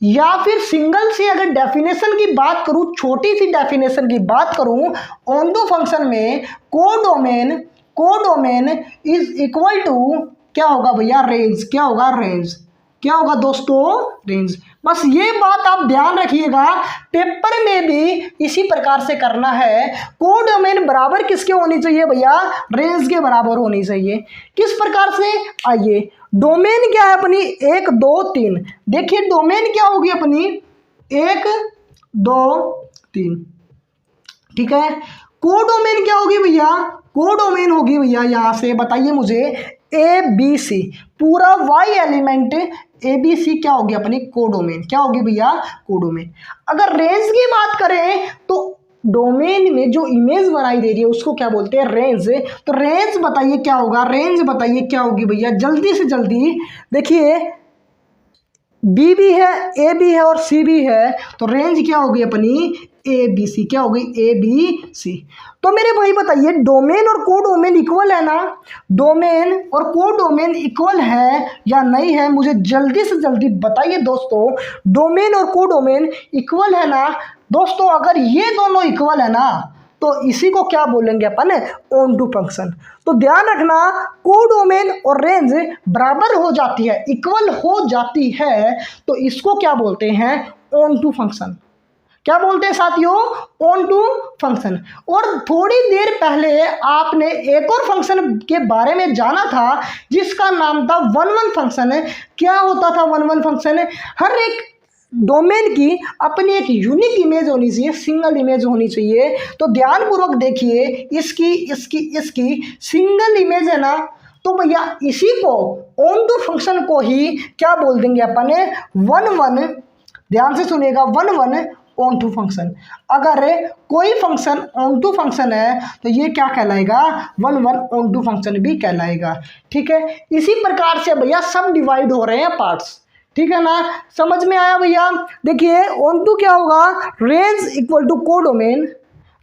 या फिर सिंगल से अगर डेफिनेशन की बात करूं, छोटी सी डेफिनेशन की बात करूं, ऑन टू फंक्शन में कोडोमेन इज इक्वल टू क्या होगा भैया? रेंज। क्या होगा? रेंज। क्या होगा दोस्तों? रेंज। बस ये बात आप ध्यान रखिएगा, पेपर में भी इसी प्रकार से करना है। कोडोमेन बराबर किसके होनी चाहिए भैया? रेंज के बराबर होनी चाहिए। किस प्रकार से? आइए, डोमेन क्या है अपनी? 1 2 3। देखिए डोमेन क्या होगी अपनी? 1 2 3। ठीक है। कोडोमेन क्या होगी भैया? कोडोमेन होगी भैया, यहां से बताइए मुझे, ए बी सी, पूरा Y element A B C क्या होगी अपनी? कोडोमेन। क्या होगी भैया? कोडोमेन। अगर रेंज की बात करें तो डोमेन में जो इमेज बनाई दे रही है उसको क्या बोलते हैं? रेंज। तो रेंज बताइए क्या होगा? रेंज बताइए क्या होगी भैया? जल्दी से जल्दी देखिए, बी भी है, ए भी है और सी भी है, तो रेंज क्या होगी अपनी? A B C. क्या होगी? A B C. तो मेरे भाई बताइए, डोमेन और कोडोमेन इक्वल है ना? डोमेन और कोडोमेन इक्वल है या नहीं है? मुझे जल्दी से जल्दी बताइए दोस्तों, डोमेन और कोडोमेन इक्वल है ना? दोस्तों अगर ये दोनों इक्वल है ना, तो इसी को क्या बोलेंगे अपन? On to function. तो ध्यान रखना, कोडोमेन और रेंज बराबर हो जाती है, इक्वल हो जाती है, तो इसको क्या बोलते हैं? Onto function. क्या बोलते हैं साथियों? Onto function. और थोड़ी देर पहले आपने एक और फंक्शन के बारे में जाना था जिसका नाम था वन वन फंक्शन। क्या होता था वन वन फंक्शन? हर एक डोमेन की अपनी एक यूनिक इमेज होनी चाहिए, सिंगल इमेज होनी चाहिए। तो ध्यानपूर्वक देखिए, इसकी सिंगल इमेज है ना, तो भैया इसी को, ऑन टू फंक्शन को ही क्या बोल देंगे अपन? One one. ध्यान से सुनिएगा, one one onto function. अगर कोई फंक्शन ऑन टू फंक्शन है तो ये क्या कहलाएगा? One one onto function भी कहलाएगा। ठीक है। इसी प्रकार से भैया सब डिवाइड हो रहे हैं पार्ट्स। ठीक है ना? समझ में आया भैया? देखिए ऑन टू क्या होगा? Range equal to codomain.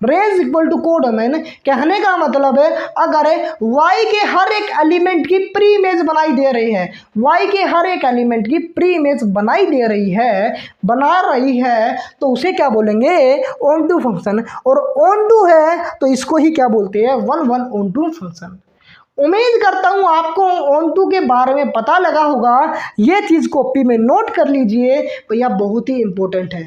Range equal to codomain कहने का मतलब है, अगर y के हर एक एलिमेंट की प्री इमेज बनाई दे रही है, y के हर एक एलिमेंट की प्री इमेज बनाई दे रही है, बना रही है, तो उसे क्या बोलेंगे? Onto function. और ऑन टू है तो इसको ही क्या बोलते हैं? One one onto function. उम्मीद करता हूँ आपको ऑन टू के बारे में पता लगा होगा। ये चीज़ कॉपी में नोट कर लीजिए भैया, बहुत ही इंपॉर्टेंट है।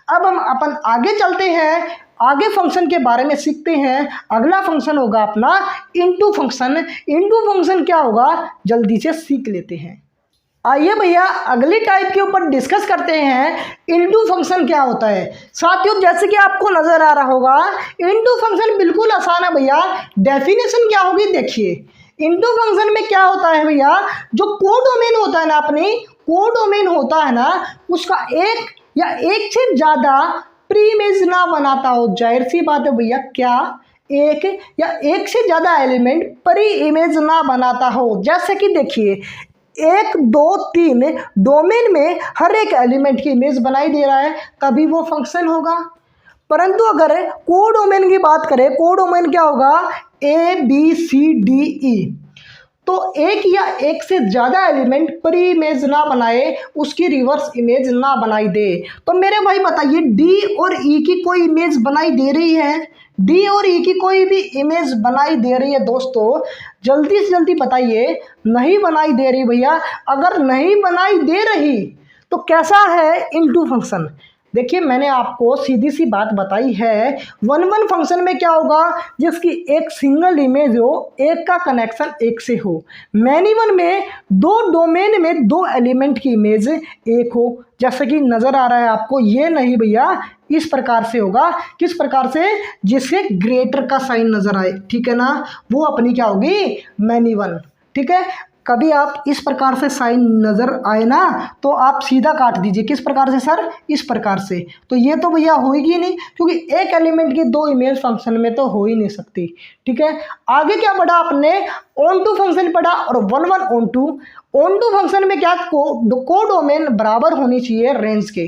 अब हम अपन आगे चलते हैं, आगे फंक्शन के बारे में सीखते हैं। अगला फंक्शन होगा अपना इनटू फंक्शन। इनटू फंक्शन क्या होगा? जल्दी से सीख लेते हैं। आइए भैया अगली टाइप के ऊपर डिस्कस करते हैं, इनटू फंक्शन क्या होता है। साथियों जैसे कि आपको नजर आ रहा होगा, इनटू फंक्शन बिल्कुल आसान है भैया। डेफिनेशन क्या होगी देखिए, इनटू फंक्शन में क्या होता है भैया, जो कोडोमेन होता है ना, अपनी कोडोमेन होता है ना, उसका एक या एक से ज़्यादा प्री इमेज ना बनाता हो। जाहिर सी बात है भैया, क्या एक या एक से ज़्यादा एलिमेंट प्री इमेज ना बनाता हो। जैसे कि देखिए 1 2 3 डोमेन में हर एक एलिमेंट की इमेज बनाई दे रहा है, तभी वो फंक्शन होगा। परंतु अगर कोडोमेन की बात करें, कोडोमेन क्या होगा? A B C D E। तो एक या एक से ज़्यादा एलिमेंट प्री इमेज ना बनाए, उसकी रिवर्स इमेज ना बनाई दे। तो मेरे भाई बताइए, डी और ई की कोई इमेज बनाई दे रही है? डी और ई की कोई भी इमेज बनाई दे रही है दोस्तों? जल्दी से जल्दी बताइए। नहीं बनाई दे रही भैया। अगर नहीं बनाई दे रही तो कैसा है इनटू फंक्शन? देखिए मैंने आपको सीधी सी बात बताई है, वन वन फंक्शन में क्या होगा, जिसकी एक सिंगल इमेज हो, एक का कनेक्शन एक से हो। मैनी वन में दो डोमेन में दो एलिमेंट की इमेज एक हो, जैसे कि नज़र आ रहा है आपको, ये नहीं भैया, इस प्रकार से होगा। किस प्रकार से, जिससे ग्रेटर का साइन नज़र आए, ठीक है ना, वो अपनी क्या होगी, मैनी वन। ठीक है, कभी आप इस प्रकार से साइन नज़र आए ना तो आप सीधा काट दीजिए। किस प्रकार से सर, इस प्रकार से। तो ये तो भैया होएगी नहीं, क्योंकि एक एलिमेंट की दो इमेज फंक्शन में तो हो ही नहीं सकती। ठीक है, आगे क्या पढ़ा आपने, ऑन टू फंक्शन पढ़ा और one one onto. Onto function में क्या, को डोमेन बराबर होनी चाहिए रेंज के।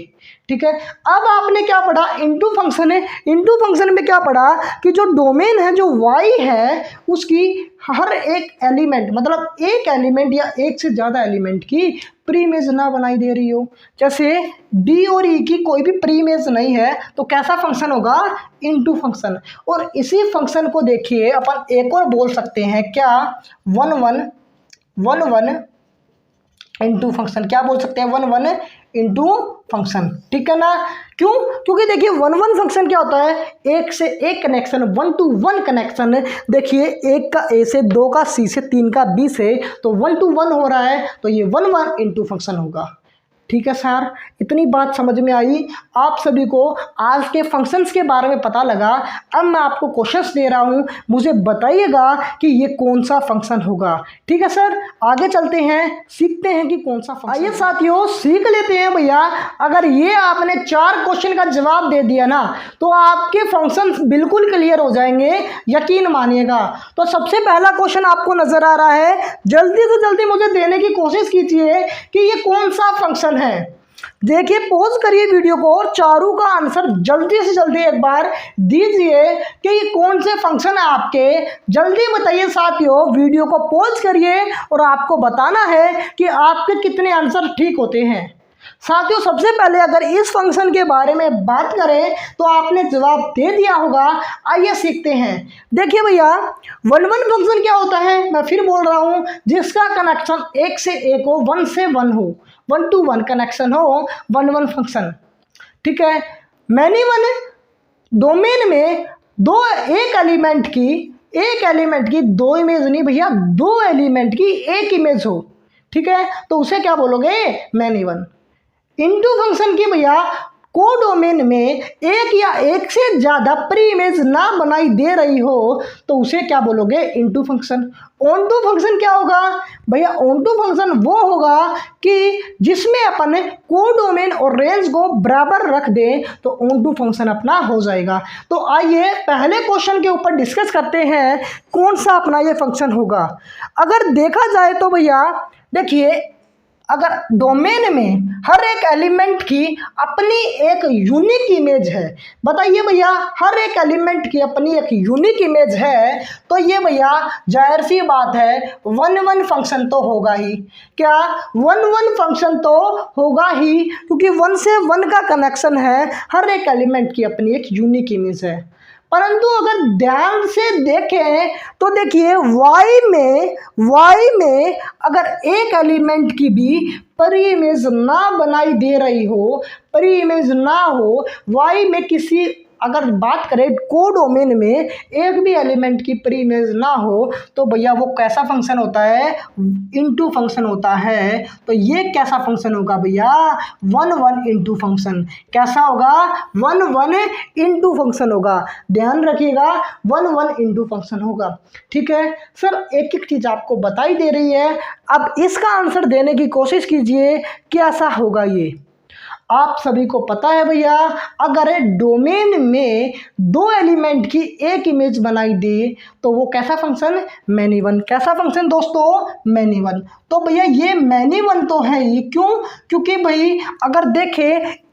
ठीक है, अब आपने क्या पढ़ा, इनटू फंक्शन है। इनटू फंक्शन में क्या पढ़ा कि जो डोमेन है, जो वाई है, उसकी हर एक एलिमेंट, मतलब एक एलिमेंट या एक से ज़्यादा एलिमेंट की प्री इमेज ना बनाई दे रही हो। जैसे डी और ई की कोई भी प्री इमेज नहीं है तो कैसा फंक्शन होगा, इनटू फंक्शन। और इसी फंक्शन को देखिए अपन एक और बोल सकते हैं क्या, वन वन इनटू फंक्शन। क्या बोल सकते हैं, वन वन इनटू फंक्शन। ठीक है ना, क्यों, क्योंकि देखिए वन वन फंक्शन क्या होता है, एक से एक connection, one two one connection. देखिए एक का ए से, दो का सी से, तीन का बी से, तो वन टू वन हो रहा है, तो ये वन वन इनटू फंक्शन होगा। ठीक है सर, इतनी बात समझ में आई। आप सभी को आज के फंक्शंस के बारे में पता लगा। अब मैं आपको क्वेश्चंस दे रहा हूँ, मुझे बताइएगा कि ये कौन सा फंक्शन होगा। ठीक है सर, आगे चलते हैं, सीखते हैं कि कौन सा फंक्शन। आइए साथियों, सीख लेते हैं भैया। अगर ये आपने 4 क्वेश्चन का जवाब दे दिया ना तो आपके फंक्शंस बिल्कुल क्लियर हो जाएंगे, यकीन मानिएगा। तो सबसे पहला क्वेश्चन आपको नजर आ रहा है, जल्दी से जल्दी मुझे देने की कोशिश कीजिए कि ये कौन सा फंक्शन है। देखिए, पॉज करिए वीडियो को और चारों का आंसर जल्दी से जल्दी एक बार दीजिए कि ये कौन से फंक्शन है आपके। जल्दी बताइए साथियों, वीडियो को पॉज करिए और आपको बताना है कि आपके कितने आंसर ठीक होते हैं। साथियों, सबसे पहले अगर इस फंक्शन के बारे में बात करें तो आपने जवाब दे दिया होगा। आइए सीखते हैं। देखिए भैया, वन वन फंक्शन क्या होता है, मैं फिर बोल रहा हूं, जिसका कनेक्शन एक से एक हो, वन से वन हो, वन टू वन कनेक्शन हो, वन वन फंक्शन। ठीक है, मैनी वन डोमेन में एक एलिमेंट की दो इमेज नहीं भैया, दो एलिमेंट की एक इमेज हो। ठीक है, तो उसे क्या बोलोगे, मैनी वन। इनटू फंक्शन की भैया को डोमेन में एक या एक से ज़्यादा प्री इमेज ना बनाई दे रही हो तो उसे क्या बोलोगे, into function. Onto function क्या होगा भैया, ऑन टू फंक्शन वो होगा कि जिसमें अपन को डोमेन और रेंज को बराबर रख दें तो ऑन टू फंक्शन अपना हो जाएगा। तो आइए पहले क्वेश्चन के ऊपर डिस्कस करते हैं कौन सा अपना ये फंक्शन होगा। अगर देखा जाए तो भैया देखिए, अगर डोमेन में हर एक एलिमेंट की अपनी एक यूनिक इमेज है, बताइए भैया, हर एक एलिमेंट की अपनी एक यूनिक इमेज है, तो ये भैया जाहिर सी बात है वन वन फंक्शन तो होगा ही। क्या, वन वन फंक्शन तो होगा ही, क्योंकि वन से वन का कनेक्शन है, हर एक एलिमेंट की अपनी एक यूनिक इमेज है। परंतु अगर ध्यान से देखें तो देखिए वाई में अगर एक एलिमेंट की भी प्री इमेज ना बनाई दे रही हो, प्री इमेज ना हो, वाई में किसी, अगर बात करें को डोमेन में एक भी एलिमेंट की प्री इमेज ना हो तो भैया वो कैसा फंक्शन होता है, इनटू फंक्शन होता है। तो ये कैसा फंक्शन होगा भैया, वन वन इनटू फंक्शन। कैसा होगा, वन वन इनटू फंक्शन होगा। ध्यान रखिएगा, वन वन इनटू फंक्शन होगा। ठीक है सर, एक एक चीज़ आपको बताई दे रही है, अब इसका आंसर देने की कोशिश कीजिए कैसा होगा ये। आप सभी को पता है भैया, अगर डोमेन में दो एलिमेंट की एक इमेज बनाई दे तो वो कैसा फंक्शन, मैनी वन। कैसा फंक्शन दोस्तों, मैनी वन। तो भैया ये मैनी वन तो है ही, क्यों, क्योंकि भाई अगर देखें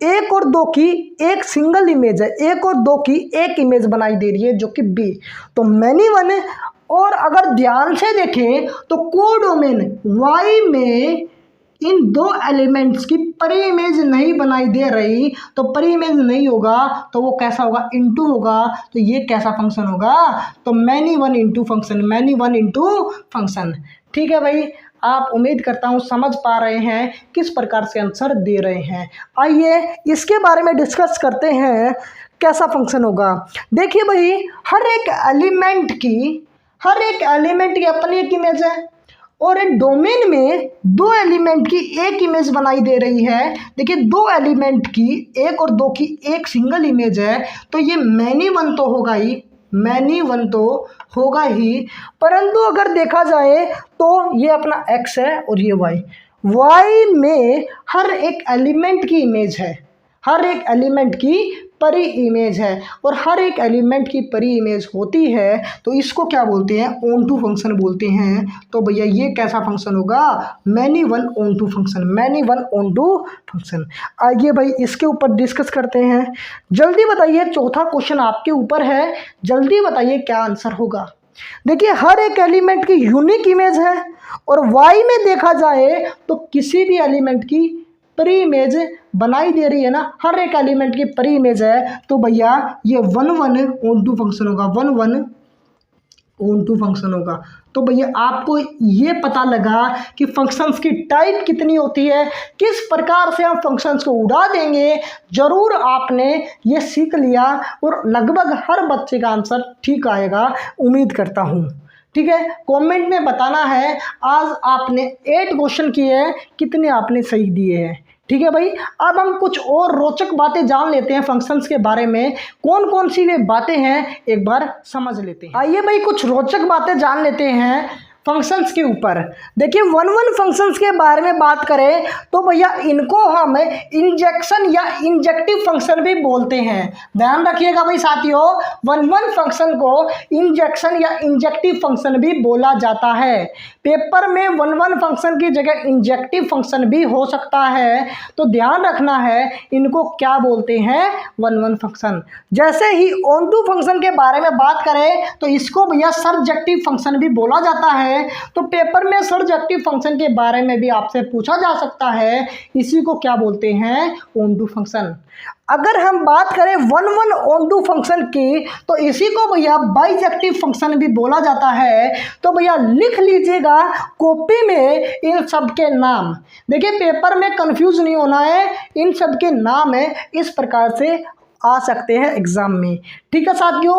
एक और दो की एक सिंगल इमेज है, एक और दो की एक इमेज बनाई दे रही है जो कि बी, तो मैनी वन है। और अगर ध्यान से देखें तो को डोमेन वाई में इन दो एलिमेंट्स की प्री इमेज नहीं बनाई दे रही, तो प्री इमेज नहीं होगा तो वो कैसा होगा, इनटू होगा। तो ये कैसा फंक्शन होगा, तो many one into function, many one into function. ठीक है भाई, आप उम्मीद करता हूँ समझ पा रहे हैं किस प्रकार से आंसर दे रहे हैं। आइए इसके बारे में डिस्कस करते हैं कैसा फंक्शन होगा। देखिए भाई, हर एक एलिमेंट की अपनी एक इमेज है और एक डोमेन में दो एलिमेंट की एक इमेज बनाई दे रही है। देखिए, दो एलिमेंट की एक और दो की एक सिंगल इमेज है, तो ये मैनी वन तो होगा ही, परंतु अगर देखा जाए तो ये अपना x है और ये y में हर एक एलिमेंट की इमेज है, हर एक एलिमेंट की परी इमेज है, और हर एक एलिमेंट की परी इमेज होती है तो इसको क्या बोलते हैं, ऑन टू फंक्शन बोलते हैं। तो भैया ये कैसा फंक्शन होगा, many one onto function. आइए भाई इसके ऊपर डिस्कस करते हैं। जल्दी बताइए, चौथा क्वेश्चन आपके ऊपर है, जल्दी बताइए क्या आंसर होगा। देखिए, हर एक एलिमेंट की यूनिक इमेज है और वाई में देखा जाए तो किसी भी एलिमेंट की प्री इमेज बनाई दे रही है ना, हर एक एलिमेंट की प्री इमेज है, तो भैया ये 1 1 ऑन टू फंक्शन होगा, 1 1 ऑन टू फंक्शन होगा। तो भैया आपको ये पता लगा कि फंक्शंस की टाइप कितनी होती है, किस प्रकार से हम फंक्शंस को उड़ा देंगे। जरूर आपने ये सीख लिया और लगभग हर बच्चे का आंसर ठीक आएगा, उम्मीद करता हूँ। ठीक है, कमेंट में बताना है आज आपने 8 क्वेश्चन किए हैं, कितने आपने सही दिए हैं। ठीक है भाई, अब हम कुछ और रोचक बातें जान लेते हैं फंक्शंस के बारे में। कौन कौन सी वे बातें हैं एक बार समझ लेते हैं। आइए भाई कुछ रोचक बातें जान लेते हैं फंक्शंस के ऊपर। देखिए, 1 1 फंक्शंस के बारे में बात करें तो भैया इनको हम इंजेक्शन या इंजेक्टिव फंक्शन भी बोलते हैं। ध्यान रखिएगा भाई साथियों, 1 1 फंक्शन को इंजेक्शन या इंजेक्टिव फंक्शन भी बोला जाता है। पेपर में 1 1 फंक्शन की जगह इंजेक्टिव फंक्शन भी हो सकता है, तो ध्यान रखना है इनको क्या बोलते हैं, 1 1 फंक्शन। जैसे ही ऑन टू फंक्शन के बारे में बात करें तो इसको भैया सर्जेक्टिव फंक्शन भी बोला जाता है। तो पेपर में सर्जेक्टिव फंक्शन के बारे में भी आपसे पूछा जा सकता है, इसी को क्या बोलते हैं, ऑन टू फंक्शन। अगर हम बात करें 1 1 ऑन टू फंक्शन की तो इसी को भैया बाइजेक्टिव फंक्शन भी बोला जाता है। तो भैया लिख लीजिएगा कॉपी में इन सब के नाम। देखिए, पेपर में कंफ्यूज नहीं होना है, इन सब के नाम है इस प्रकार से आ सकते हैं एग्जाम में। ठीक है साथियों,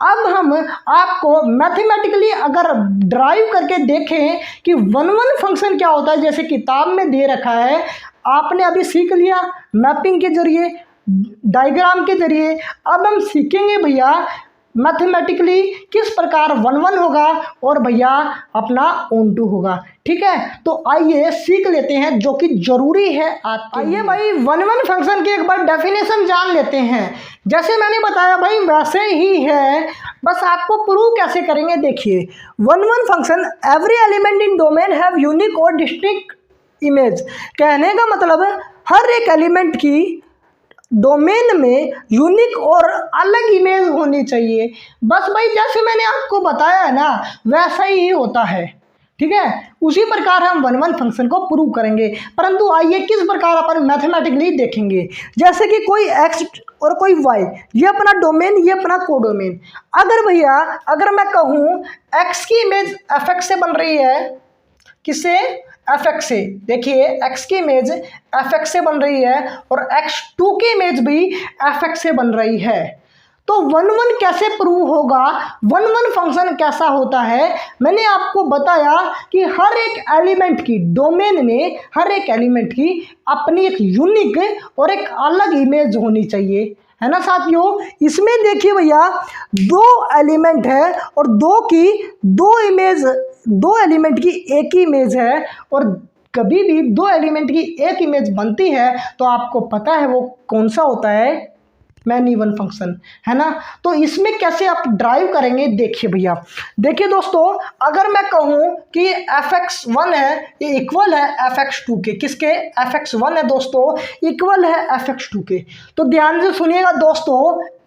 अब हम आपको मैथमेटिकली अगर ड्राइव करके देखें कि 1 1 फंक्शन क्या होता है, जैसे किताब में दे रखा है, आपने अभी सीख लिया मैपिंग के जरिए, डायग्राम के जरिए। अब हम सीखेंगे भैया मैथमेटिकली किस प्रकार 1 1 होगा और भैया अपना ऑन टू होगा। ठीक है, तो आइए सीख लेते हैं जो कि जरूरी है। आइए भाई 1 1 फंक्शन की एक बार डेफिनेशन जान लेते हैं। जैसे मैंने बताया भाई वैसे ही है, बस आपको प्रूव कैसे करेंगे। देखिए, 1 1 function every element in domain have unique और डिस्टिंक्ट इमेज। कहने का मतलब है हर एक एलिमेंट की डोमेन में यूनिक और अलग इमेज होनी चाहिए। बस भाई जैसे मैंने आपको बताया है ना, वैसा ही होता है। ठीक है, उसी प्रकार हम 1 1 फंक्शन को प्रूव करेंगे। परंतु आइए किस प्रकार अपन मैथमेटिकली देखेंगे। जैसे कि कोई x और कोई y, ये अपना डोमेन, ये अपना कोडोमेन। अगर मैं कहूँ x की इमेज fx से बन रही है, किससे, fx से। देखिए, x की इमेज fx से बन रही है और x2 की इमेज भी fx से बन रही है। तो 1 1 कैसे प्रूव होगा, 1 1 फंक्शन कैसा होता है, मैंने आपको बताया कि हर एक एलिमेंट की डोमेन में हर एक एलिमेंट की अपनी एक यूनिक और एक अलग इमेज होनी चाहिए, है ना साथियों। इसमें देखिए भैया 2 एलिमेंट है और दो एलिमेंट की एक ही इमेज है, और कभी भी 2 एलिमेंट की एक इमेज बनती है तो आपको पता है वो कौन सा होता है, मैनी वन फंक्शन, है ना। तो इसमें कैसे आप ड्राइव करेंगे, देखिए भैया। देखिए दोस्तों, अगर मैं कहूँ कि fx1 है, ये इक्वल है fx2 के, किसके, fx1 है दोस्तों, इक्वल है fx2 के। तो ध्यान से सुनिएगा दोस्तों,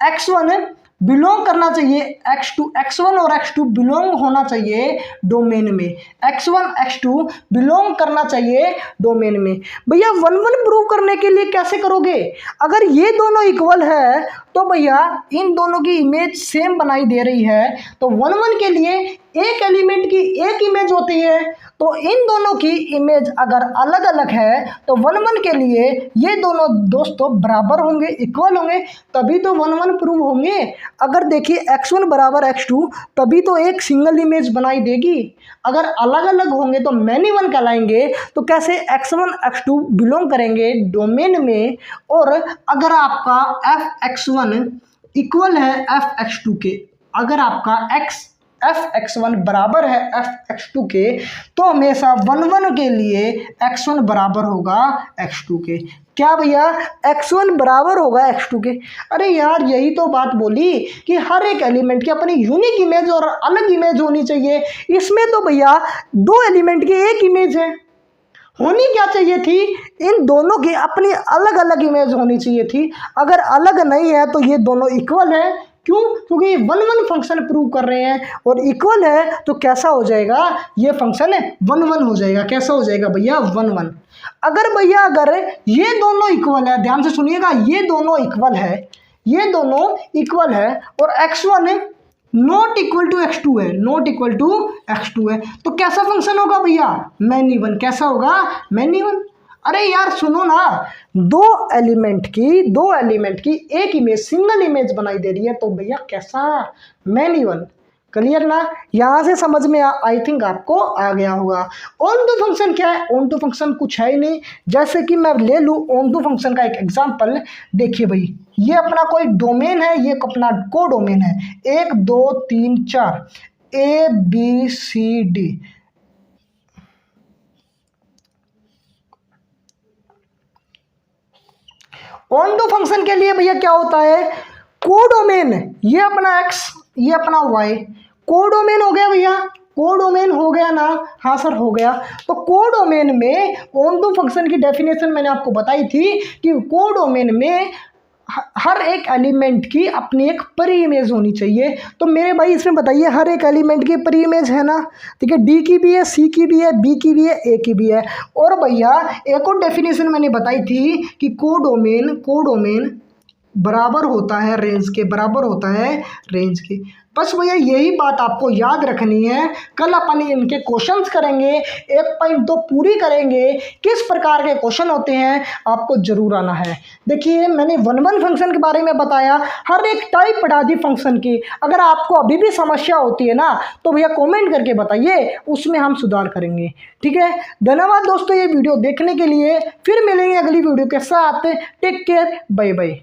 x1 बिलोंग करना चाहिए x1 और x2 बिलोंग होना चाहिए डोमेन में, x1 x2 बिलोंग करना चाहिए डोमेन में। भैया 1 1 प्रूव करने के लिए कैसे करोगे, अगर ये दोनों इक्वल है तो भैया इन दोनों की इमेज सेम बनाई दे रही है, तो 1 1 के लिए एक एलिमेंट की एक इमेज होती है, तो इन दोनों की इमेज अगर अलग अलग है तो 1 1 के लिए ये दोनों दोस्तों बराबर होंगे, इक्वल होंगे, तभी तो 1 1 प्रूव होंगे। अगर देखिए x1 बराबर x2 तभी तो एक सिंगल इमेज बनाई देगी। अगर अलग अलग होंगे तो मैनी वन कहलाएंगे। तो कैसे x1 x2 बिलोंग करेंगे डोमेन में, और अगर आपका f(x1) इक्वल है f(x2) के, अगर आपका f(x1) बराबर है f(x2) के, तो हमेशा 1 1 के लिए x1 बराबर होगा x2 के। क्या भैया, x1 बराबर होगा x2 के? अरे यार यही तो बात बोली कि हर एक एलिमेंट की अपनी यूनिक इमेज और अलग इमेज होनी चाहिए। इसमें तो भैया 2 एलिमेंट की एक इमेज है, होनी क्या चाहिए थी, इन दोनों की अपनी अलग अलग इमेज होनी चाहिए थी। अगर अलग नहीं है तो ये दोनों इक्वल है। क्यों? क्योंकि ये 1 1 फंक्शन प्रूव कर रहे हैं, और इक्वल है तो कैसा हो जाएगा, ये फंक्शन 1 1 हो जाएगा। कैसा हो जाएगा भैया, 1 1। अगर ये दोनों इक्वल है, ध्यान से सुनिएगा, ये दोनों इक्वल है, ये दोनों इक्वल है, और x1 not equal to x2 है, नॉट इक्वल टू x2 है, तो कैसा फंक्शन होगा भैया, मैनी वन। कैसा होगा, मैनी वन। अरे यार सुनो ना, दो एलिमेंट की एक इमेज, सिंगल इमेज बनाई दे रही है, तो भैया कैसा, मैनी वन। क्लियर ना? यहाँ से समझ में आई थिंक आपको आ गया होगा। ऑन टू फंक्शन क्या है? ऑन टू फंक्शन कुछ है ही नहीं। जैसे कि मैं ले लूँ ऑन टू फंक्शन का एक एग्जांपल, देखिए भाई, ये अपना कोई डोमेन है, ये अपना को डोमेन है, 1 2 3 4 ABCD। ऑन टू फंक्शन के लिए भैया क्या होता है, कोडोमेन, ये अपना x, ये अपना y, कोडोमेन हो गया भैया, कोडोमेन हो गया ना? हाँ सर हो गया। तो कोडोमेन में ऑन टू फंक्शन की डेफिनेशन मैंने आपको बताई थी कि कोडोमेन में हर एक एलिमेंट की अपनी एक परी इमेज होनी चाहिए। तो मेरे भाई इसमें बताइए, हर एक एलिमेंट की परी इमेज है ना? ठीक है, डी की भी है, सी की भी है, बी की भी है, ए की भी है। और भैया एक और डेफिनेशन मैंने बताई थी कि कोडोमेन बराबर होता है रेंज के, बराबर होता है रेंज के। बस भैया यही बात आपको याद रखनी है। कल अपन इनके क्वेश्चंस करेंगे, एक पॉइंट तो पूरी करेंगे, किस प्रकार के क्वेश्चन होते हैं आपको जरूर आना है। देखिए मैंने 1 1 फंक्शन के बारे में बताया, हर एक टाइप पढ़ा दी फंक्शन की। अगर आपको अभी भी समस्या होती है ना तो भैया कमेंट करके बताइए, उसमें हम सुधार करेंगे। ठीक है, धन्यवाद दोस्तों ये वीडियो देखने के लिए। फिर मिलेंगे अगली वीडियो के साथ। Take care, bye bye.